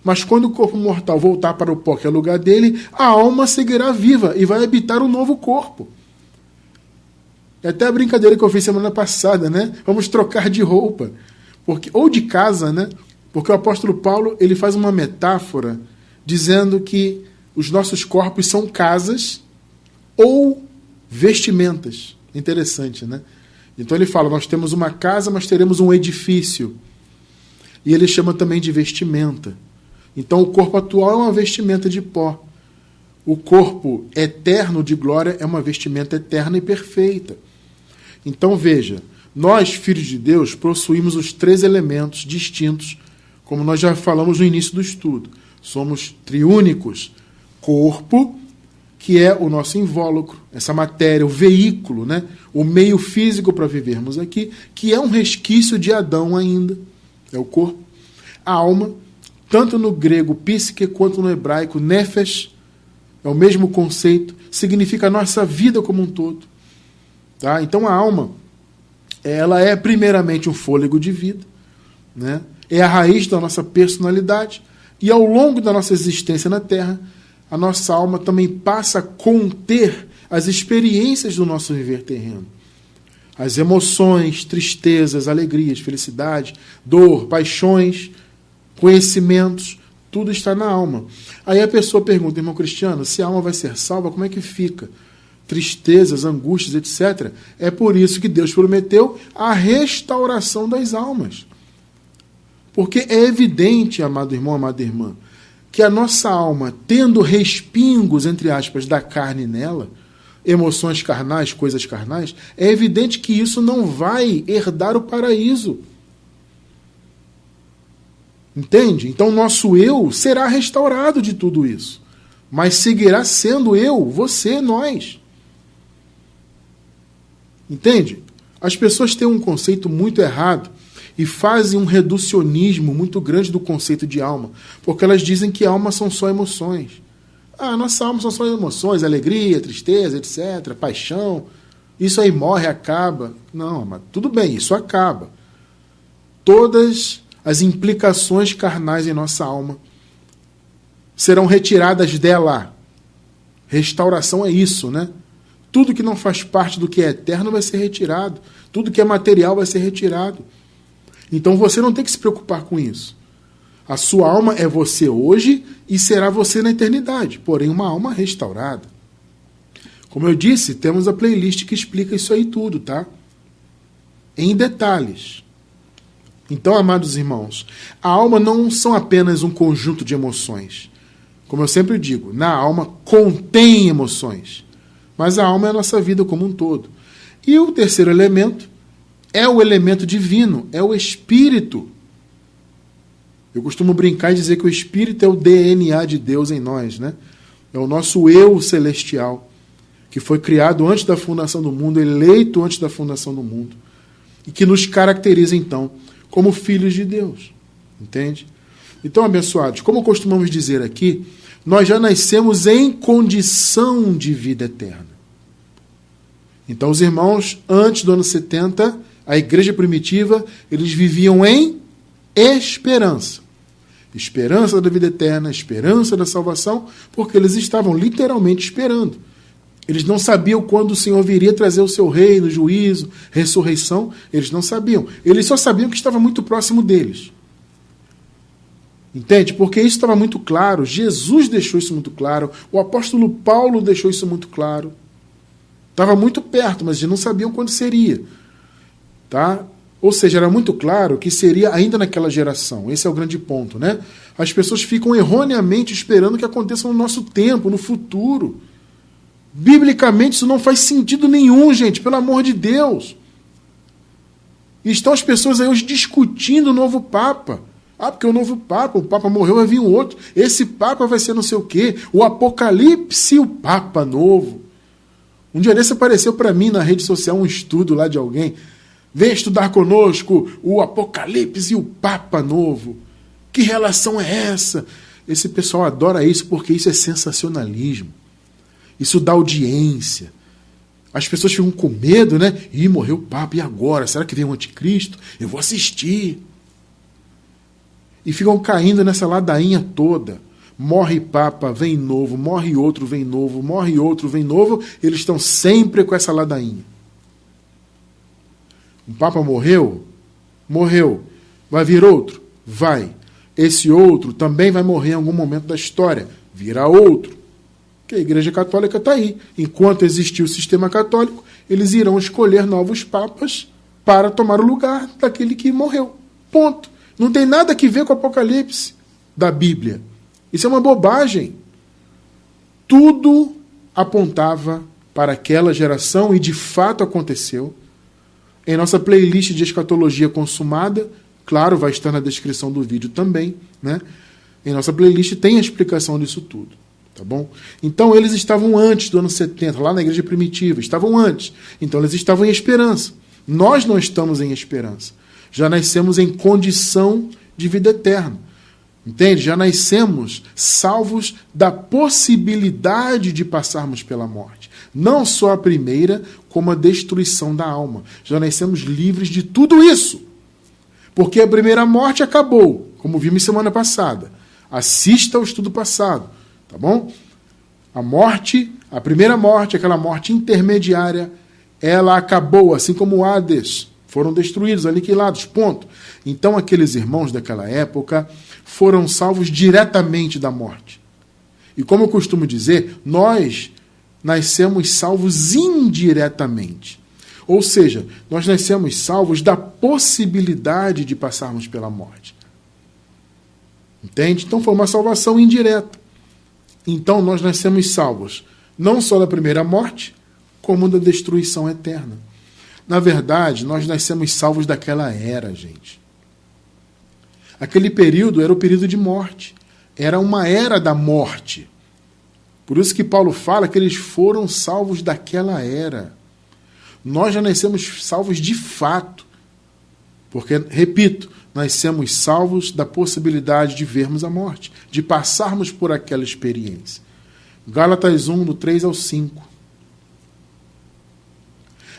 mas quando o corpo mortal voltar para o pó, que é o lugar dele, a alma seguirá viva e vai habitar um novo corpo. É até a brincadeira que eu fiz semana passada, né? Vamos trocar de roupa, ou de casa, né? Porque o apóstolo Paulo ele faz uma metáfora dizendo que os nossos corpos são casas ou vestimentas. Interessante, né? Então ele fala, nós temos uma casa, mas teremos um edifício. E ele chama também de vestimenta. Então o corpo atual é uma vestimenta de pó. O corpo eterno de glória é uma vestimenta eterna e perfeita. Então veja, nós, filhos de Deus, possuímos os 3 elementos distintos, como nós já falamos no início do estudo. Somos triúnicos. Corpo, que é o nosso invólucro, essa matéria, o veículo, né? O meio físico para vivermos aqui, que é um resquício de Adão ainda, é o corpo. A alma, tanto no grego psique quanto no hebraico nefesh, é o mesmo conceito, significa a nossa vida como um todo. Tá? Então a alma, ela é primeiramente um fôlego de vida, né? É a raiz da nossa personalidade, e ao longo da nossa existência na Terra, a nossa alma também passa a conter as experiências do nosso viver terreno. As emoções, tristezas, alegrias, felicidade, dor, paixões, conhecimentos, tudo está na alma. Aí a pessoa pergunta, irmão Cristiano, se a alma vai ser salva, como é que fica? Tristezas, angústias, etc. É por isso que Deus prometeu a restauração das almas. Porque é evidente, amado irmão, amada irmã, que a nossa alma, tendo respingos, entre aspas, da carne nela, emoções carnais, coisas carnais, é evidente que isso não vai herdar o paraíso. Entende? Então o nosso eu será restaurado de tudo isso. Mas seguirá sendo eu, você, nós. Entende? As pessoas têm um conceito muito errado e fazem um reducionismo muito grande do conceito de alma, porque elas dizem que alma são só emoções. Ah, nossa alma são só emoções, alegria, tristeza, etc., paixão. Isso aí morre, acaba. Não, mas tudo bem, isso acaba. Todas as implicações carnais em nossa alma serão retiradas dela. Restauração é isso, né? Tudo que não faz parte do que é eterno vai ser retirado. Tudo que é material vai ser retirado. Então você não tem que se preocupar com isso. A sua alma é você hoje e será você na eternidade, porém uma alma restaurada. Como eu disse, temos a playlist que explica isso aí tudo, tá? Em detalhes. Então, amados irmãos, a alma não são apenas um conjunto de emoções. Como eu sempre digo, na alma contém emoções. Mas a alma é a nossa vida como um todo. E o terceiro elemento é o elemento divino, é o Espírito. Eu costumo brincar e dizer que o Espírito é o DNA de Deus em nós, né? É o nosso eu celestial, que foi criado antes da fundação do mundo, eleito antes da fundação do mundo, e que nos caracteriza, então, como filhos de Deus. Entende? Então, abençoados, como costumamos dizer aqui, nós já nascemos em condição de vida eterna. Então, os irmãos, antes do ano 70, a igreja primitiva, eles viviam em esperança. Esperança da vida eterna, esperança da salvação, porque eles estavam literalmente esperando. Eles não sabiam quando o Senhor viria trazer o seu reino, juízo, ressurreição. Eles não sabiam. Eles só sabiam que estava muito próximo deles. Entende? Porque isso estava muito claro. Jesus deixou isso muito claro. O apóstolo Paulo deixou isso muito claro. Estava muito perto, mas eles não sabiam quando seria. Tá? Ou seja, era muito claro que seria ainda naquela geração. Esse é o grande ponto, né? As pessoas ficam erroneamente esperando que aconteça no nosso tempo, no futuro. Biblicamente isso não faz sentido nenhum, gente, pelo amor de Deus. E estão as pessoas aí hoje discutindo o novo Papa. Ah, porque o novo Papa, o Papa morreu, vai vir um outro. Esse Papa vai ser não sei o quê. O Apocalipse e o Papa novo. Um dia desse apareceu para mim na rede social um estudo lá de alguém. Vem estudar conosco o Apocalipse e o Papa novo. Que relação é essa? Esse pessoal adora isso porque isso é sensacionalismo. Isso dá audiência. As pessoas ficam com medo, né? Ih, morreu o Papa, e agora? Será que vem o anticristo? Eu vou assistir. E ficam caindo nessa ladainha toda. Morre Papa, vem novo, morre outro, vem novo, morre outro, vem novo. Eles estão sempre com essa ladainha. Um Papa morreu? Morreu. Vai vir outro? Vai. Esse outro também vai morrer em algum momento da história. Virá outro. Que a Igreja Católica está aí. Enquanto existir o sistema católico, eles irão escolher novos papas para tomar o lugar daquele que morreu. Ponto. Não tem nada a ver com o Apocalipse da Bíblia. Isso é uma bobagem. Tudo apontava para aquela geração e de fato aconteceu. Em nossa playlist de escatologia consumada, claro, vai estar na descrição do vídeo também, né? Em nossa playlist tem a explicação disso tudo. Tá bom? Então eles estavam antes do ano 70, lá na igreja primitiva, estavam antes. Então eles estavam em esperança. Nós não estamos em esperança. Já nascemos em condição de vida eterna. Entende? Já nascemos salvos da possibilidade de passarmos pela morte. Não só a primeira, como a destruição da alma. Já nascemos livres de tudo isso. Porque a primeira morte acabou, como vimos semana passada. Assista ao estudo passado. Tá bom? A morte, a primeira morte, aquela morte intermediária, ela acabou, assim como o Hades. Foram destruídos, aniquilados, ponto. Então aqueles irmãos daquela época foram salvos diretamente da morte. E como eu costumo dizer, nós nascemos salvos indiretamente. Ou seja, nós nascemos salvos da possibilidade de passarmos pela morte. Entende? Então foi uma salvação indireta. Então nós nascemos salvos, não só da primeira morte, como da destruição eterna. Na verdade, nós nascemos salvos daquela era, gente. Aquele período era o período de morte. Era uma era da morte. Por isso que Paulo fala que eles foram salvos daquela era. Nós já nascemos salvos de fato. Porque, repito, nascemos salvos da possibilidade de vermos a morte, de passarmos por aquela experiência. Gálatas 1, do 3 ao 5.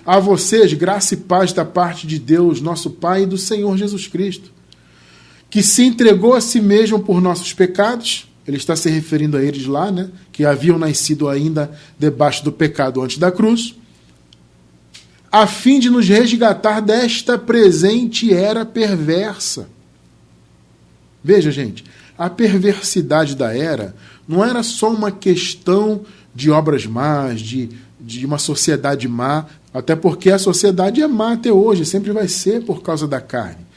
A vocês, graça e paz da parte de Deus, nosso Pai, e do Senhor Jesus Cristo, que se entregou a si mesmo por nossos pecados. Ele está se referindo a eles lá, né, que haviam nascido ainda debaixo do pecado antes da cruz, a fim de nos resgatar desta presente era perversa. Veja, gente, a perversidade da era não era só uma questão de obras más, de uma sociedade má, até porque a sociedade é má até hoje, sempre vai ser por causa da carne.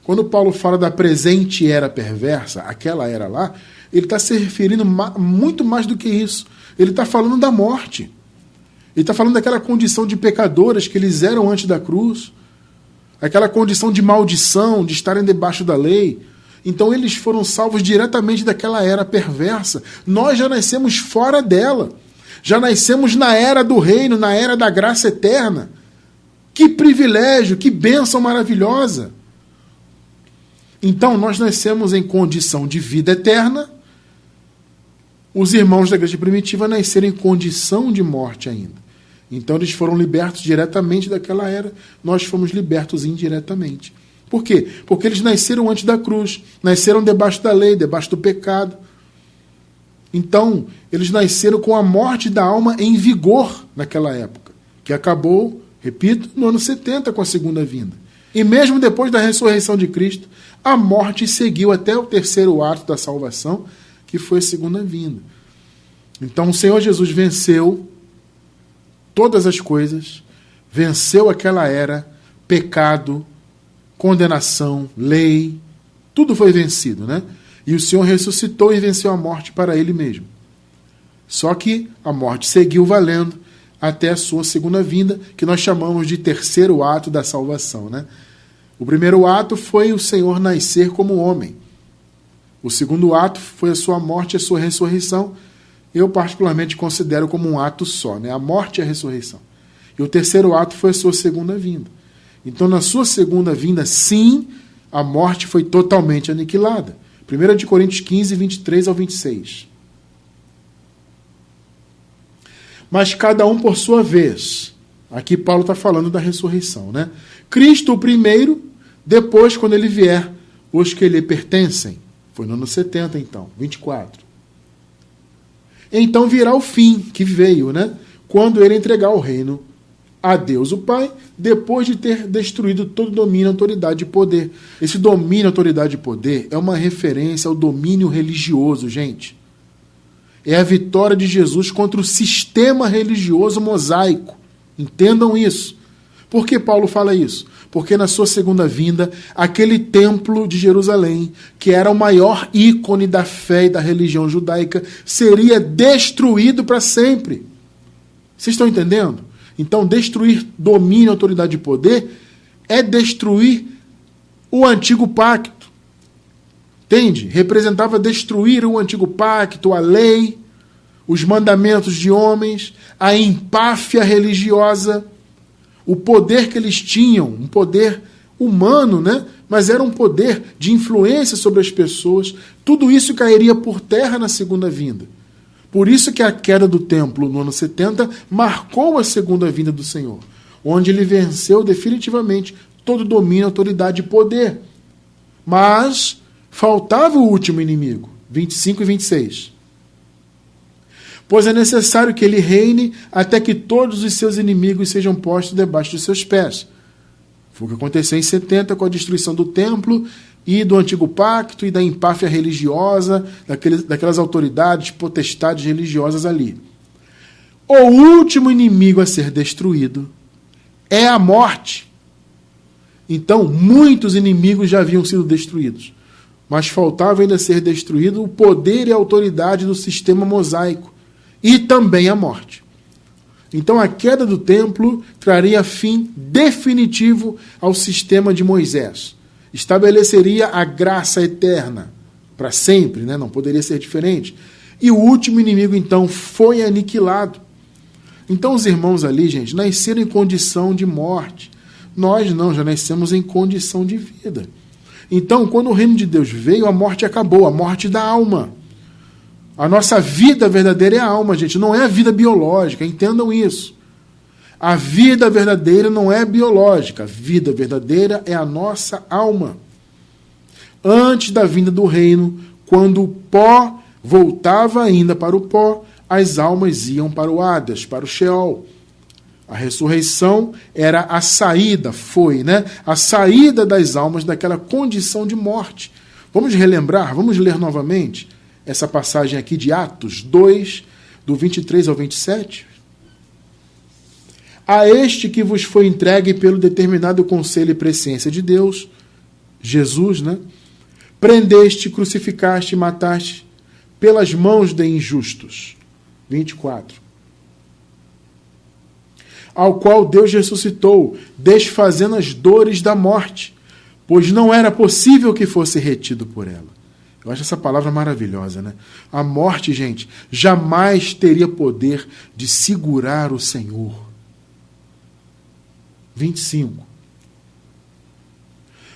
Quando Paulo fala da presente era perversa, aquela era lá, ele está se referindo muito mais do que isso. Ele está falando da morte. Ele está falando daquela condição de pecadores que eles eram antes da cruz, aquela condição de maldição, de estarem debaixo da lei. Então eles foram salvos diretamente daquela era perversa. Nós já nascemos fora dela. Já nascemos na era do reino, na era da graça eterna. Que privilégio, que bênção maravilhosa. Então nós nascemos em condição de vida eterna. Os irmãos da igreja primitiva nasceram em condição de morte ainda. Então eles foram libertos diretamente daquela era, nós fomos libertos indiretamente. Por quê? Porque eles nasceram antes da cruz, nasceram debaixo da lei, debaixo do pecado. Então, eles nasceram com a morte da alma em vigor naquela época, que acabou, repito, no ano 70 com a segunda vinda. E mesmo depois da ressurreição de Cristo, a morte seguiu até o terceiro ato da salvação, que foi a segunda vinda. Então, o Senhor Jesus venceu todas as coisas, venceu aquela era, pecado, condenação, lei, tudo foi vencido, né? E o Senhor ressuscitou e venceu a morte para ele mesmo. Só que a morte seguiu valendo até a sua segunda vinda, que nós chamamos de terceiro ato da salvação, né? O primeiro ato foi o Senhor nascer como homem. O segundo ato foi a sua morte e a sua ressurreição. Eu particularmente considero como um ato só, né? A morte e a ressurreição. E o terceiro ato foi a sua segunda vinda. Então, na sua segunda vinda, sim, a morte foi totalmente aniquilada. 1 Coríntios 15, 23 ao 26. Mas cada um por sua vez. Aqui Paulo está falando da ressurreição, né? Cristo o primeiro, depois, quando ele vier, os que lhe pertencem. Foi no ano 70, então, 24. Então virá o fim, que veio, né? Quando ele entregar o reino a Deus o Pai, depois de ter destruído todo domínio, autoridade e poder. Esse domínio, autoridade e poder é uma referência ao domínio religioso, gente. É a vitória de Jesus contra o sistema religioso mosaico. Entendam isso. Por que Paulo fala isso? Porque na sua segunda vinda, aquele templo de Jerusalém, que era o maior ícone da fé e da religião judaica, seria destruído para sempre. Vocês estão entendendo? Então, destruir domínio, autoridade e poder é destruir o antigo pacto. Entende? Representava destruir o antigo pacto, a lei, os mandamentos de homens, a empáfia religiosa, o poder que eles tinham, um poder humano, né? Mas era um poder de influência sobre as pessoas. Tudo isso cairia por terra na segunda vinda. Por isso que a queda do templo no ano 70 marcou a segunda vinda do Senhor, onde ele venceu definitivamente todo domínio, autoridade e poder. Mas faltava o último inimigo, 25 e 26. Pois é necessário que ele reine até que todos os seus inimigos sejam postos debaixo de seus pés. Foi o que aconteceu em 70 com a destruição do templo e do antigo pacto e da empáfia religiosa, daquelas autoridades, potestades religiosas ali. O último inimigo a ser destruído é a morte. Então, muitos inimigos já haviam sido destruídos, mas faltava ainda ser destruído o poder e a autoridade do sistema mosaico e também a morte. Então, a queda do templo traria fim definitivo ao sistema de Moisés. Estabeleceria a graça eterna para sempre, né? Não poderia ser diferente. E o último inimigo, então, foi aniquilado. Então, os irmãos ali, gente, nasceram em condição de morte. Nós não, já nascemos em condição de vida. Então, quando o reino de Deus veio, a morte acabou, a morte da alma. A nossa vida verdadeira é a alma, gente, não é a vida biológica, entendam isso. A vida verdadeira não é biológica, a vida verdadeira é a nossa alma. Antes da vinda do reino, quando o pó voltava ainda para o pó, as almas iam para o Hades, para o Sheol. A ressurreição era a saída, a saída das almas daquela condição de morte. Vamos relembrar, vamos ler novamente essa passagem aqui de Atos 2, do 23 ao 27. A este que vos foi entregue pelo determinado conselho e presciência de Deus, Jesus, né? Prendeste, crucificaste e mataste pelas mãos de injustos. 24. Ao qual Deus ressuscitou, desfazendo as dores da morte, pois não era possível que fosse retido por ela. Eu acho essa palavra maravilhosa, né? A morte, gente, jamais teria poder de segurar o Senhor. 25.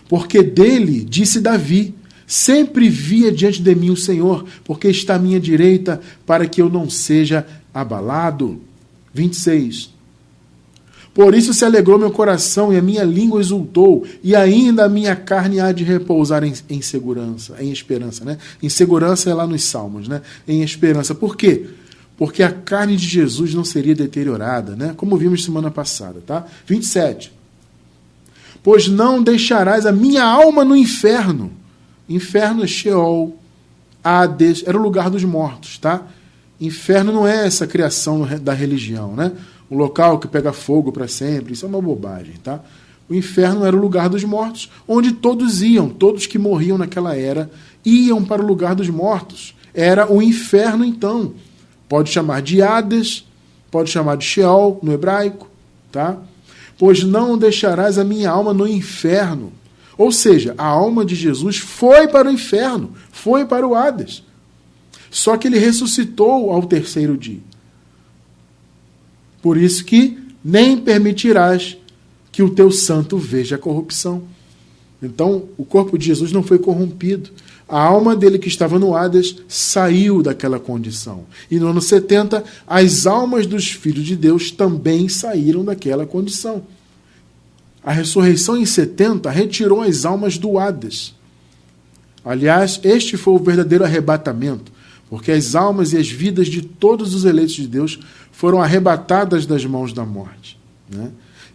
Porque dele, disse Davi, sempre via diante de mim o Senhor, porque está à minha direita, para que eu não seja abalado. 26. Por isso se alegrou meu coração e a minha língua exultou, e ainda a minha carne há de repousar em segurança, em esperança, né? Em segurança é lá nos Salmos, né? Em esperança. Por quê? Porque a carne de Jesus não seria deteriorada, né? Como vimos semana passada, tá? 27. Pois não deixarás a minha alma no inferno. Inferno é Sheol, Hades, era o lugar dos mortos, tá? Inferno não é essa criação da religião, né? O local que pega fogo para sempre, isso é uma bobagem, tá? O inferno era o lugar dos mortos, onde todos iam, todos que morriam naquela era, iam para o lugar dos mortos. Era o inferno, então. Pode chamar de Hades, pode chamar de Sheol, no hebraico, tá? Pois não deixarás a minha alma no inferno. Ou seja, a alma de Jesus foi para o inferno, foi para o Hades. Só que ele ressuscitou ao terceiro dia. Por isso que nem permitirás que o teu santo veja a corrupção. Então, o corpo de Jesus não foi corrompido. A alma dele que estava no Hades saiu daquela condição. E no ano 70, as almas dos filhos de Deus também saíram daquela condição. A ressurreição em 70 retirou as almas do Hades. Aliás, este foi o verdadeiro arrebatamento, porque as almas e as vidas de todos os eleitos de Deus foram arrebatadas das mãos da morte, né?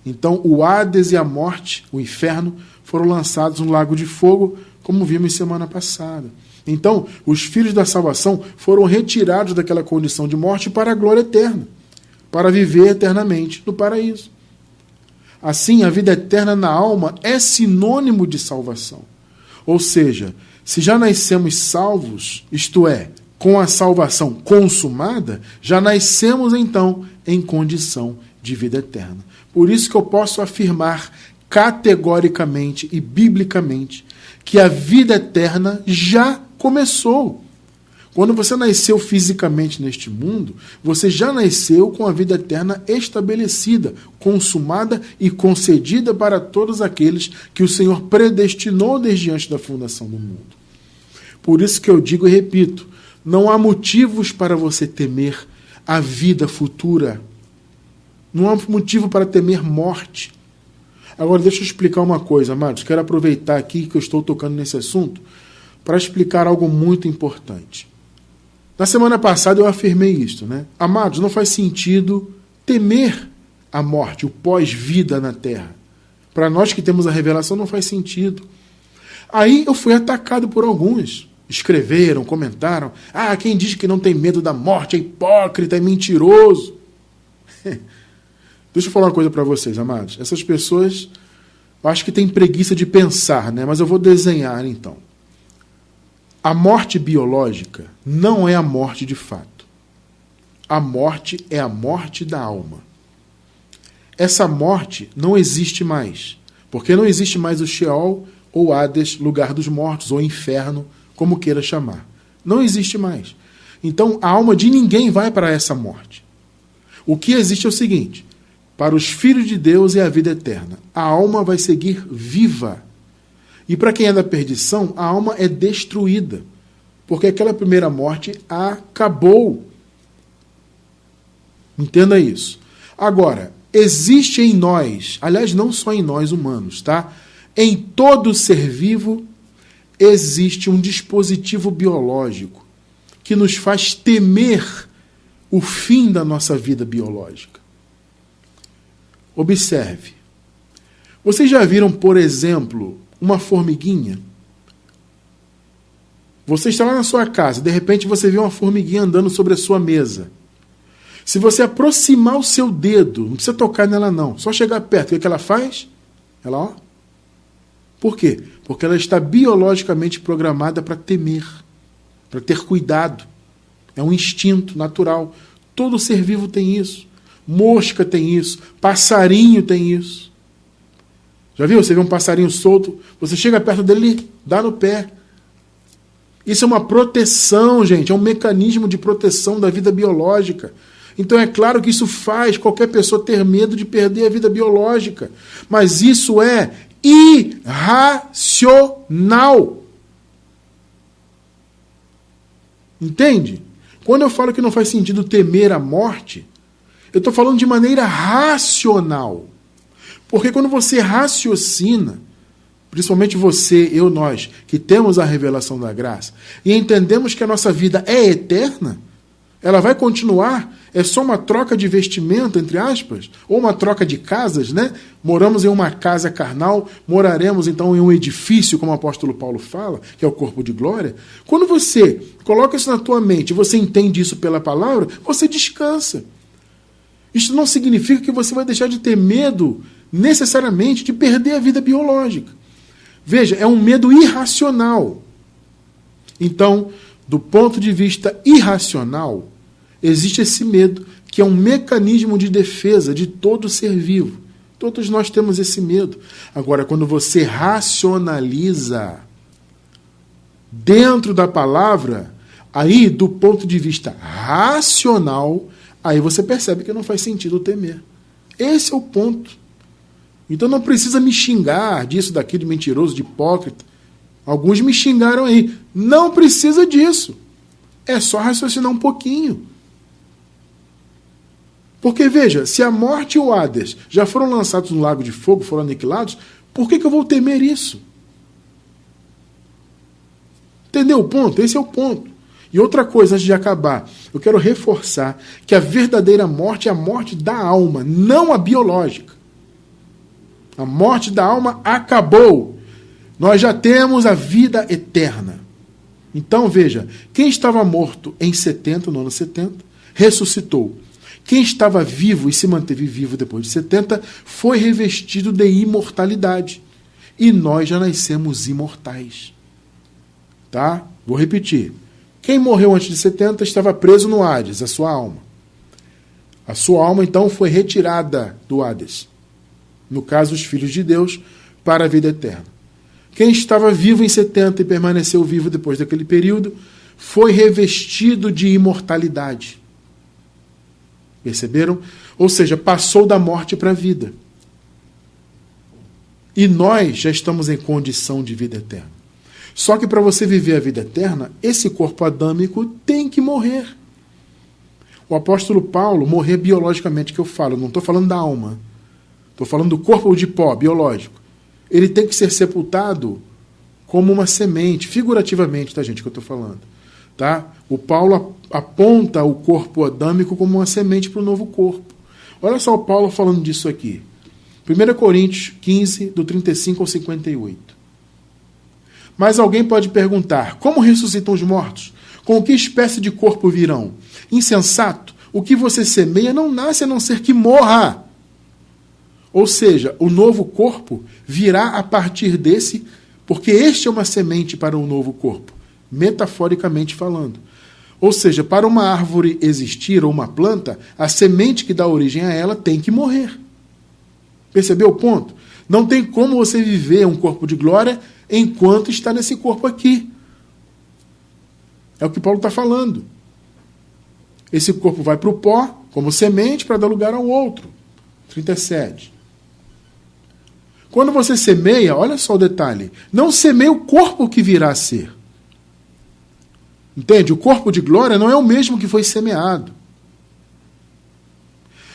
Então, o Hades e a morte, o inferno, foram lançados no lago de fogo, como vimos semana passada. Então, os filhos da salvação foram retirados daquela condição de morte para a glória eterna, para viver eternamente no paraíso. Assim, a vida eterna na alma é sinônimo de salvação. Ou seja, se já nascemos salvos, isto é, com a salvação consumada, já nascemos então em condição de vida eterna. Por isso que eu posso afirmar categoricamente e biblicamente que a vida eterna já começou. Quando você nasceu fisicamente neste mundo, você já nasceu com a vida eterna estabelecida, consumada e concedida para todos aqueles que o Senhor predestinou desde antes da fundação do mundo. Por isso que eu digo e repito, não há motivos para você temer a vida futura. Não há motivo para temer morte. Agora, deixa eu explicar uma coisa, amados. Quero aproveitar aqui que eu estou tocando nesse assunto para explicar algo muito importante. Na semana passada eu afirmei isto, né? Amados, não faz sentido temer a morte, o pós-vida na Terra. Para nós que temos a revelação, não faz sentido. Aí eu fui atacado por alguns. Escreveram, comentaram. Ah, quem diz que não tem medo da morte é hipócrita, é mentiroso. Deixa eu falar uma coisa para vocês, amados. Essas pessoas, eu acho que têm preguiça de pensar, né? Mas eu vou desenhar, então. A morte biológica não é a morte de fato. A morte é a morte da alma. Essa morte não existe mais, porque não existe mais o Sheol ou Hades, lugar dos mortos, ou inferno, como queira chamar. Não existe mais. Então, a alma de ninguém vai para essa morte. O que existe é o seguinte: para os filhos de Deus é a vida eterna. A alma vai seguir viva. E para quem é da perdição, a alma é destruída. Porque aquela primeira morte acabou. Entenda isso. Agora, existe em nós, aliás, não só em nós humanos, tá? Em todo ser vivo, existe um dispositivo biológico que nos faz temer o fim da nossa vida biológica. Observe. Vocês já viram, por exemplo, uma formiguinha? Você está lá na sua casa, de repente você vê uma formiguinha andando sobre a sua mesa. Se você aproximar o seu dedo, não precisa tocar nela não, só chegar perto, o que ela faz? Ela, ó. Por quê? Porque ela está biologicamente programada para temer, para ter cuidado. É um instinto natural. Todo ser vivo tem isso. Mosca tem isso, passarinho tem isso. Já viu? Você vê um passarinho solto, você chega perto dele, dá no pé. Isso é uma proteção, gente, é um mecanismo de proteção da vida biológica. Então é claro que isso faz qualquer pessoa ter medo de perder a vida biológica. Mas isso é irracional. Entende? Quando eu falo que não faz sentido temer a morte, eu estou falando de maneira racional. Porque quando você raciocina, principalmente você, eu, nós, que temos a revelação da graça, e entendemos que a nossa vida é eterna, ela vai continuar, é só uma troca de vestimenta, entre aspas, ou uma troca de casas, né? Moramos em uma casa carnal, moraremos então em um edifício, como o apóstolo Paulo fala, que é o corpo de glória. Quando você coloca isso na tua mente, você entende isso pela palavra, você descansa. Isso não significa que você vai deixar de ter medo, necessariamente, de perder a vida biológica. Veja, é um medo irracional. Então, do ponto de vista irracional, existe esse medo, que é um mecanismo de defesa de todo ser vivo. Todos nós temos esse medo. Agora, quando você racionaliza dentro da palavra, aí, do ponto de vista racional, aí você percebe que não faz sentido temer. Esse é o ponto. Então não precisa me xingar disso, daquilo, de mentiroso, de hipócrita. Alguns me xingaram aí. Não precisa disso. É só raciocinar um pouquinho. Porque, veja, se a morte e o Hades já foram lançados no lago de fogo, foram aniquilados, por que eu vou temer isso? Entendeu o ponto? Esse é o ponto. E outra coisa, antes de acabar, eu quero reforçar que a verdadeira morte é a morte da alma, não a biológica. A morte da alma acabou. Nós já temos a vida eterna. Então, veja, quem estava morto em 70, no ano 70, ressuscitou. Quem estava vivo e se manteve vivo depois de 70 foi revestido de imortalidade. E nós já nascemos imortais. Tá? Vou repetir. Quem morreu antes de 70 estava preso no Hades, a sua alma. A sua alma, então, foi retirada do Hades. No caso, os filhos de Deus, para a vida eterna. Quem estava vivo em 70 e permaneceu vivo depois daquele período, foi revestido de imortalidade. Perceberam? Ou seja, passou da morte para a vida. E nós já estamos em condição de vida eterna. Só que para você viver a vida eterna, esse corpo adâmico tem que morrer. O apóstolo Paulo, morrer biologicamente, que eu falo, não estou falando da alma. Estou falando do corpo de pó, biológico. Ele tem que ser sepultado como uma semente, figurativamente, tá, gente, que eu estou falando. Tá? O Paulo aponta o corpo adâmico como uma semente para o novo corpo. Olha só o Paulo falando disso aqui. 1 Coríntios 15, do 35 ao 58. Mas alguém pode perguntar, como ressuscitam os mortos? Com que espécie de corpo virão? Insensato, o que você semeia não nasce a não ser que morra. Ou seja, o novo corpo virá a partir desse, porque este é uma semente para um novo corpo, metaforicamente falando. Ou seja, para uma árvore existir ou uma planta, a semente que dá origem a ela tem que morrer. Percebeu o ponto? Não tem como você viver um corpo de glória enquanto está nesse corpo aqui. É o que Paulo está falando. Esse corpo vai para o pó, como semente, para dar lugar ao outro. 37. Quando você semeia, olha só o detalhe, não semeia o corpo que virá a ser. Entende? O corpo de glória não é o mesmo que foi semeado,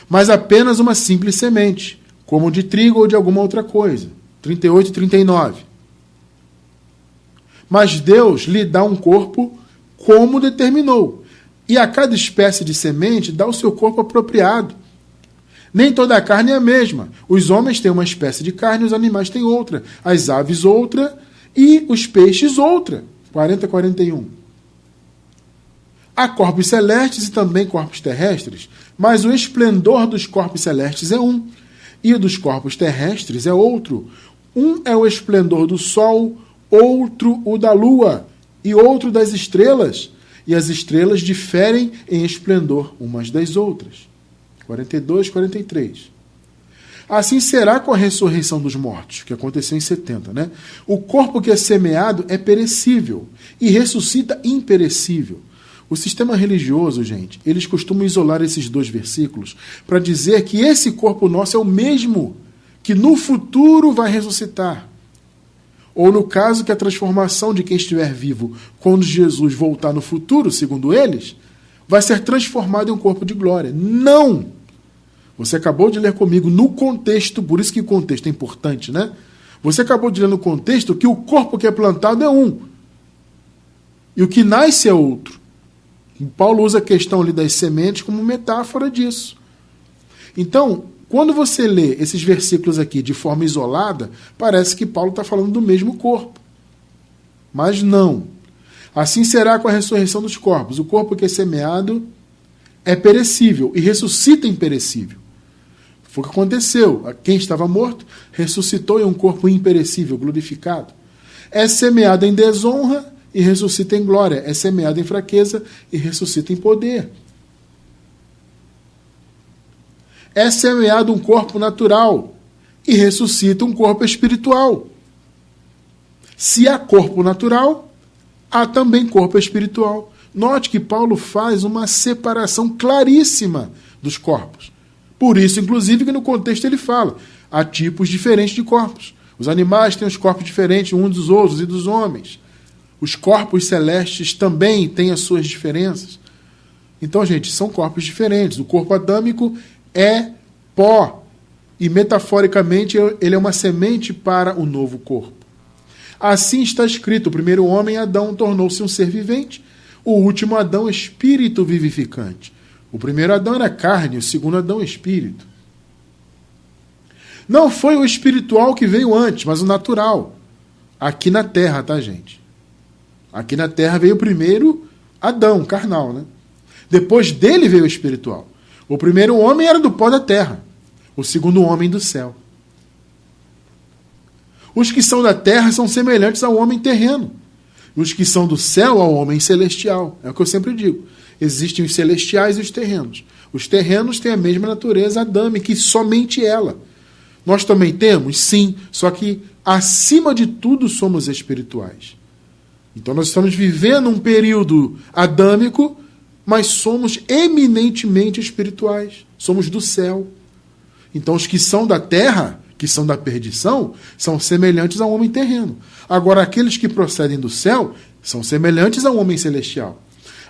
mas apenas uma simples semente, como de trigo ou de alguma outra coisa. 38 e 39. Mas Deus lhe dá um corpo como determinou, e a cada espécie de semente dá o seu corpo apropriado. Nem toda a carne é a mesma. Os homens têm uma espécie de carne, os animais têm outra. As aves outra e os peixes outra. 40 e 41. Há corpos celestes e também corpos terrestres, mas o esplendor dos corpos celestes é um, e o dos corpos terrestres é outro. Um é o esplendor do sol, outro o da lua, e outro das estrelas. E as estrelas diferem em esplendor umas das outras. 42, 43. Assim será com a ressurreição dos mortos, que aconteceu em 70, né? O corpo que é semeado é perecível e ressuscita imperecível. O sistema religioso, gente, eles costumam isolar esses dois versículos para dizer que esse corpo nosso é o mesmo que no futuro vai ressuscitar. Ou no caso que a transformação de quem estiver vivo, quando Jesus voltar no futuro, segundo eles, vai ser transformado em um corpo de glória. Não! Você acabou de ler comigo no contexto, por isso que o contexto é importante, né? Você acabou de ler no contexto que o corpo que é plantado é um. E o que nasce é outro. E Paulo usa a questão ali das sementes como metáfora disso. Então, quando você lê esses versículos aqui de forma isolada, parece que Paulo está falando do mesmo corpo. Mas não. Assim será com a ressurreição dos corpos. O corpo que é semeado é perecível e ressuscita imperecível. Foi o que aconteceu. Quem estava morto ressuscitou em um corpo imperecível, glorificado. É semeado em desonra e ressuscita em glória. É semeado em fraqueza e ressuscita em poder. É semeado um corpo natural e ressuscita um corpo espiritual. Se há corpo natural, há também corpo espiritual. Note que Paulo faz uma separação claríssima dos corpos. Por isso, inclusive, que no contexto ele fala, há tipos diferentes de corpos. Os animais têm os corpos diferentes uns dos outros e dos homens. Os corpos celestes também têm as suas diferenças. Então, gente, são corpos diferentes. O corpo adâmico é pó. E, metaforicamente, ele é uma semente para o novo corpo. Assim está escrito, o primeiro homem, Adão, tornou-se um ser vivente. O último Adão, espírito vivificante. O primeiro Adão era carne, o segundo Adão, espírito. Não foi o espiritual que veio antes, mas o natural. Aqui na terra, tá, gente? Aqui na terra veio o primeiro Adão, carnal, né? Depois dele veio o espiritual. O primeiro homem era do pó da terra. O segundo homem do céu. Os que são da terra são semelhantes ao homem terreno. Os que são do céu ao homem celestial. É o que eu sempre digo. Existem os celestiais e os terrenos. Os terrenos têm a mesma natureza adâmica e somente ela. Nós também temos? Sim. Só que, acima de tudo, somos espirituais. Então nós estamos vivendo um período adâmico, mas somos eminentemente espirituais. Somos do céu. Então os que são da terra, que são da perdição, são semelhantes ao homem terreno. Agora, aqueles que procedem do céu são semelhantes ao homem celestial.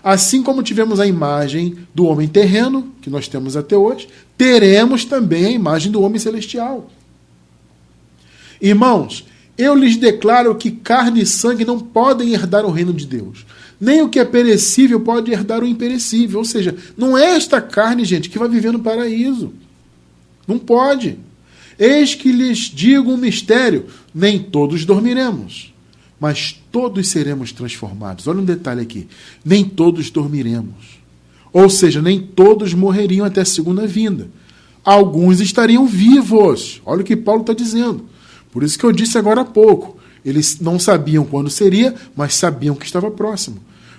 Assim como tivemos a imagem do homem terreno, que nós temos até hoje, teremos também a imagem do homem celestial. Irmãos, eu lhes declaro que carne e sangue não podem herdar o reino de Deus. Nem o que é perecível pode herdar o imperecível. Ou seja, não é esta carne, gente, que vai viver no paraíso. Não pode. Eis que lhes digo um mistério, nem todos dormiremos, mas todos seremos transformados. Olha um detalhe aqui, nem todos dormiremos. Ou seja, nem todos morreriam até a segunda vinda. Alguns estariam vivos. Olha o que Paulo está dizendo. Por isso que eu disse agora há pouco, eles não sabiam quando seria, mas sabiam que estava próximo.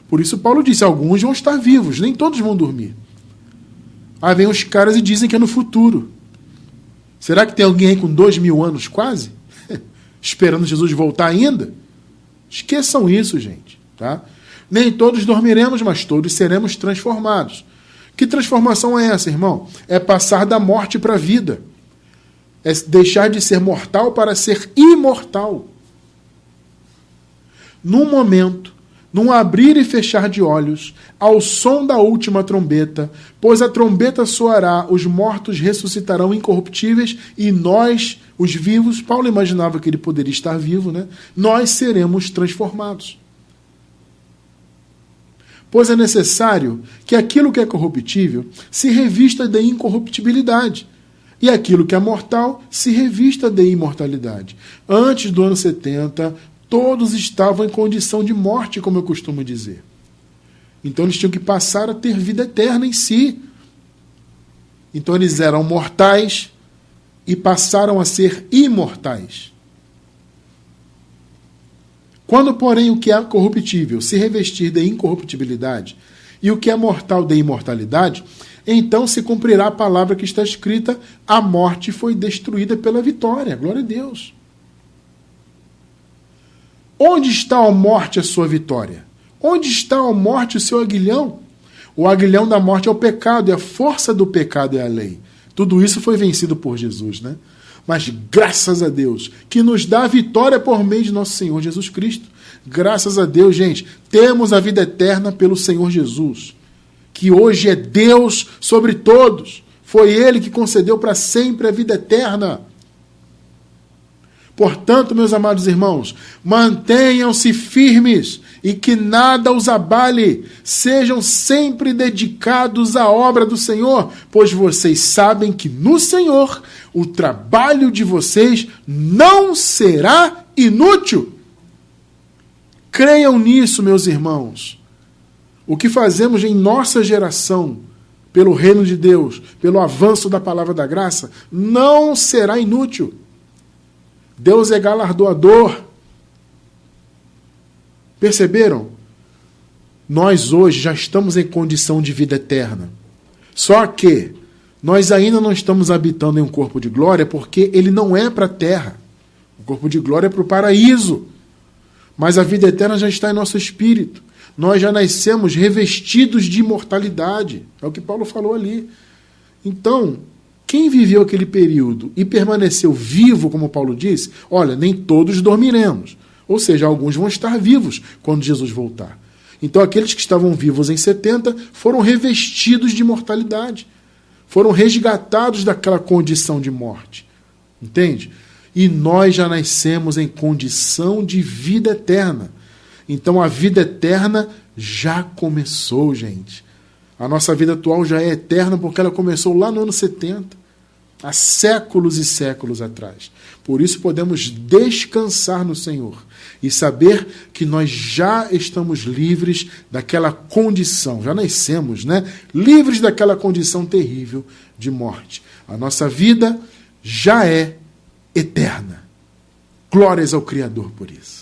Por isso Paulo disse, alguns vão estar vivos, nem todos vão dormir. Aí vem os caras e dizem que é no futuro. Será que tem alguém aí com 2000 anos quase? Esperando Jesus voltar ainda? Esqueçam isso, gente. Tá? Nem todos dormiremos, mas todos seremos transformados. Que transformação é essa, irmão? É passar da morte para a vida. É deixar de ser mortal para ser imortal. Num momento, num abrir e fechar de olhos, ao som da última trombeta, pois a trombeta soará, os mortos ressuscitarão incorruptíveis e nós, os vivos, Paulo imaginava que ele poderia estar vivo, né? Nós seremos transformados. Pois é necessário que aquilo que é corruptível se revista de incorruptibilidade e aquilo que é mortal se revista de imortalidade. Antes do ano 70, todos estavam em condição de morte, como eu costumo dizer. Então eles tinham que passar a ter vida eterna em si. Então eles eram mortais e passaram a ser imortais. Quando, porém, o que é corruptível se revestir de incorruptibilidade e o que é mortal de imortalidade, então se cumprirá a palavra que está escrita, a morte foi destruída pela vitória. Glória a Deus. Onde está a morte, a sua vitória? Onde está a morte, o seu aguilhão? O aguilhão da morte é o pecado, e a força do pecado é a lei. Tudo isso foi vencido por Jesus, né? Mas graças a Deus, que nos dá a vitória por meio de nosso Senhor Jesus Cristo. Graças a Deus, gente, temos a vida eterna pelo Senhor Jesus, que hoje é Deus sobre todos. Foi ele que concedeu para sempre a vida eterna. Portanto, meus amados irmãos, mantenham-se firmes e que nada os abale. Sejam sempre dedicados à obra do Senhor, pois vocês sabem que no Senhor o trabalho de vocês não será inútil. Creiam nisso, meus irmãos. O que fazemos em nossa geração, pelo reino de Deus, pelo avanço da palavra da graça, não será inútil. Deus é galardoador. Perceberam? Nós hoje já estamos em condição de vida eterna. Só que nós ainda não estamos habitando em um corpo de glória porque ele não é para a terra. O corpo de glória é para o paraíso. Mas a vida eterna já está em nosso espírito. Nós já nascemos revestidos de imortalidade. É o que Paulo falou ali. Então, quem viveu aquele período e permaneceu vivo, como Paulo disse, olha, nem todos dormiremos. Ou seja, alguns vão estar vivos quando Jesus voltar. Então, aqueles que estavam vivos em 70 foram revestidos de imortalidade. Foram resgatados daquela condição de morte. Entende? E nós já nascemos em condição de vida eterna. Então, a vida eterna já começou, gente. A nossa vida atual já é eterna porque ela começou lá no ano 70, há séculos e séculos atrás. Por isso podemos descansar no Senhor e saber que nós já estamos livres daquela condição, já nascemos, né? Livres daquela condição terrível de morte. A nossa vida já é eterna. Glórias ao Criador por isso.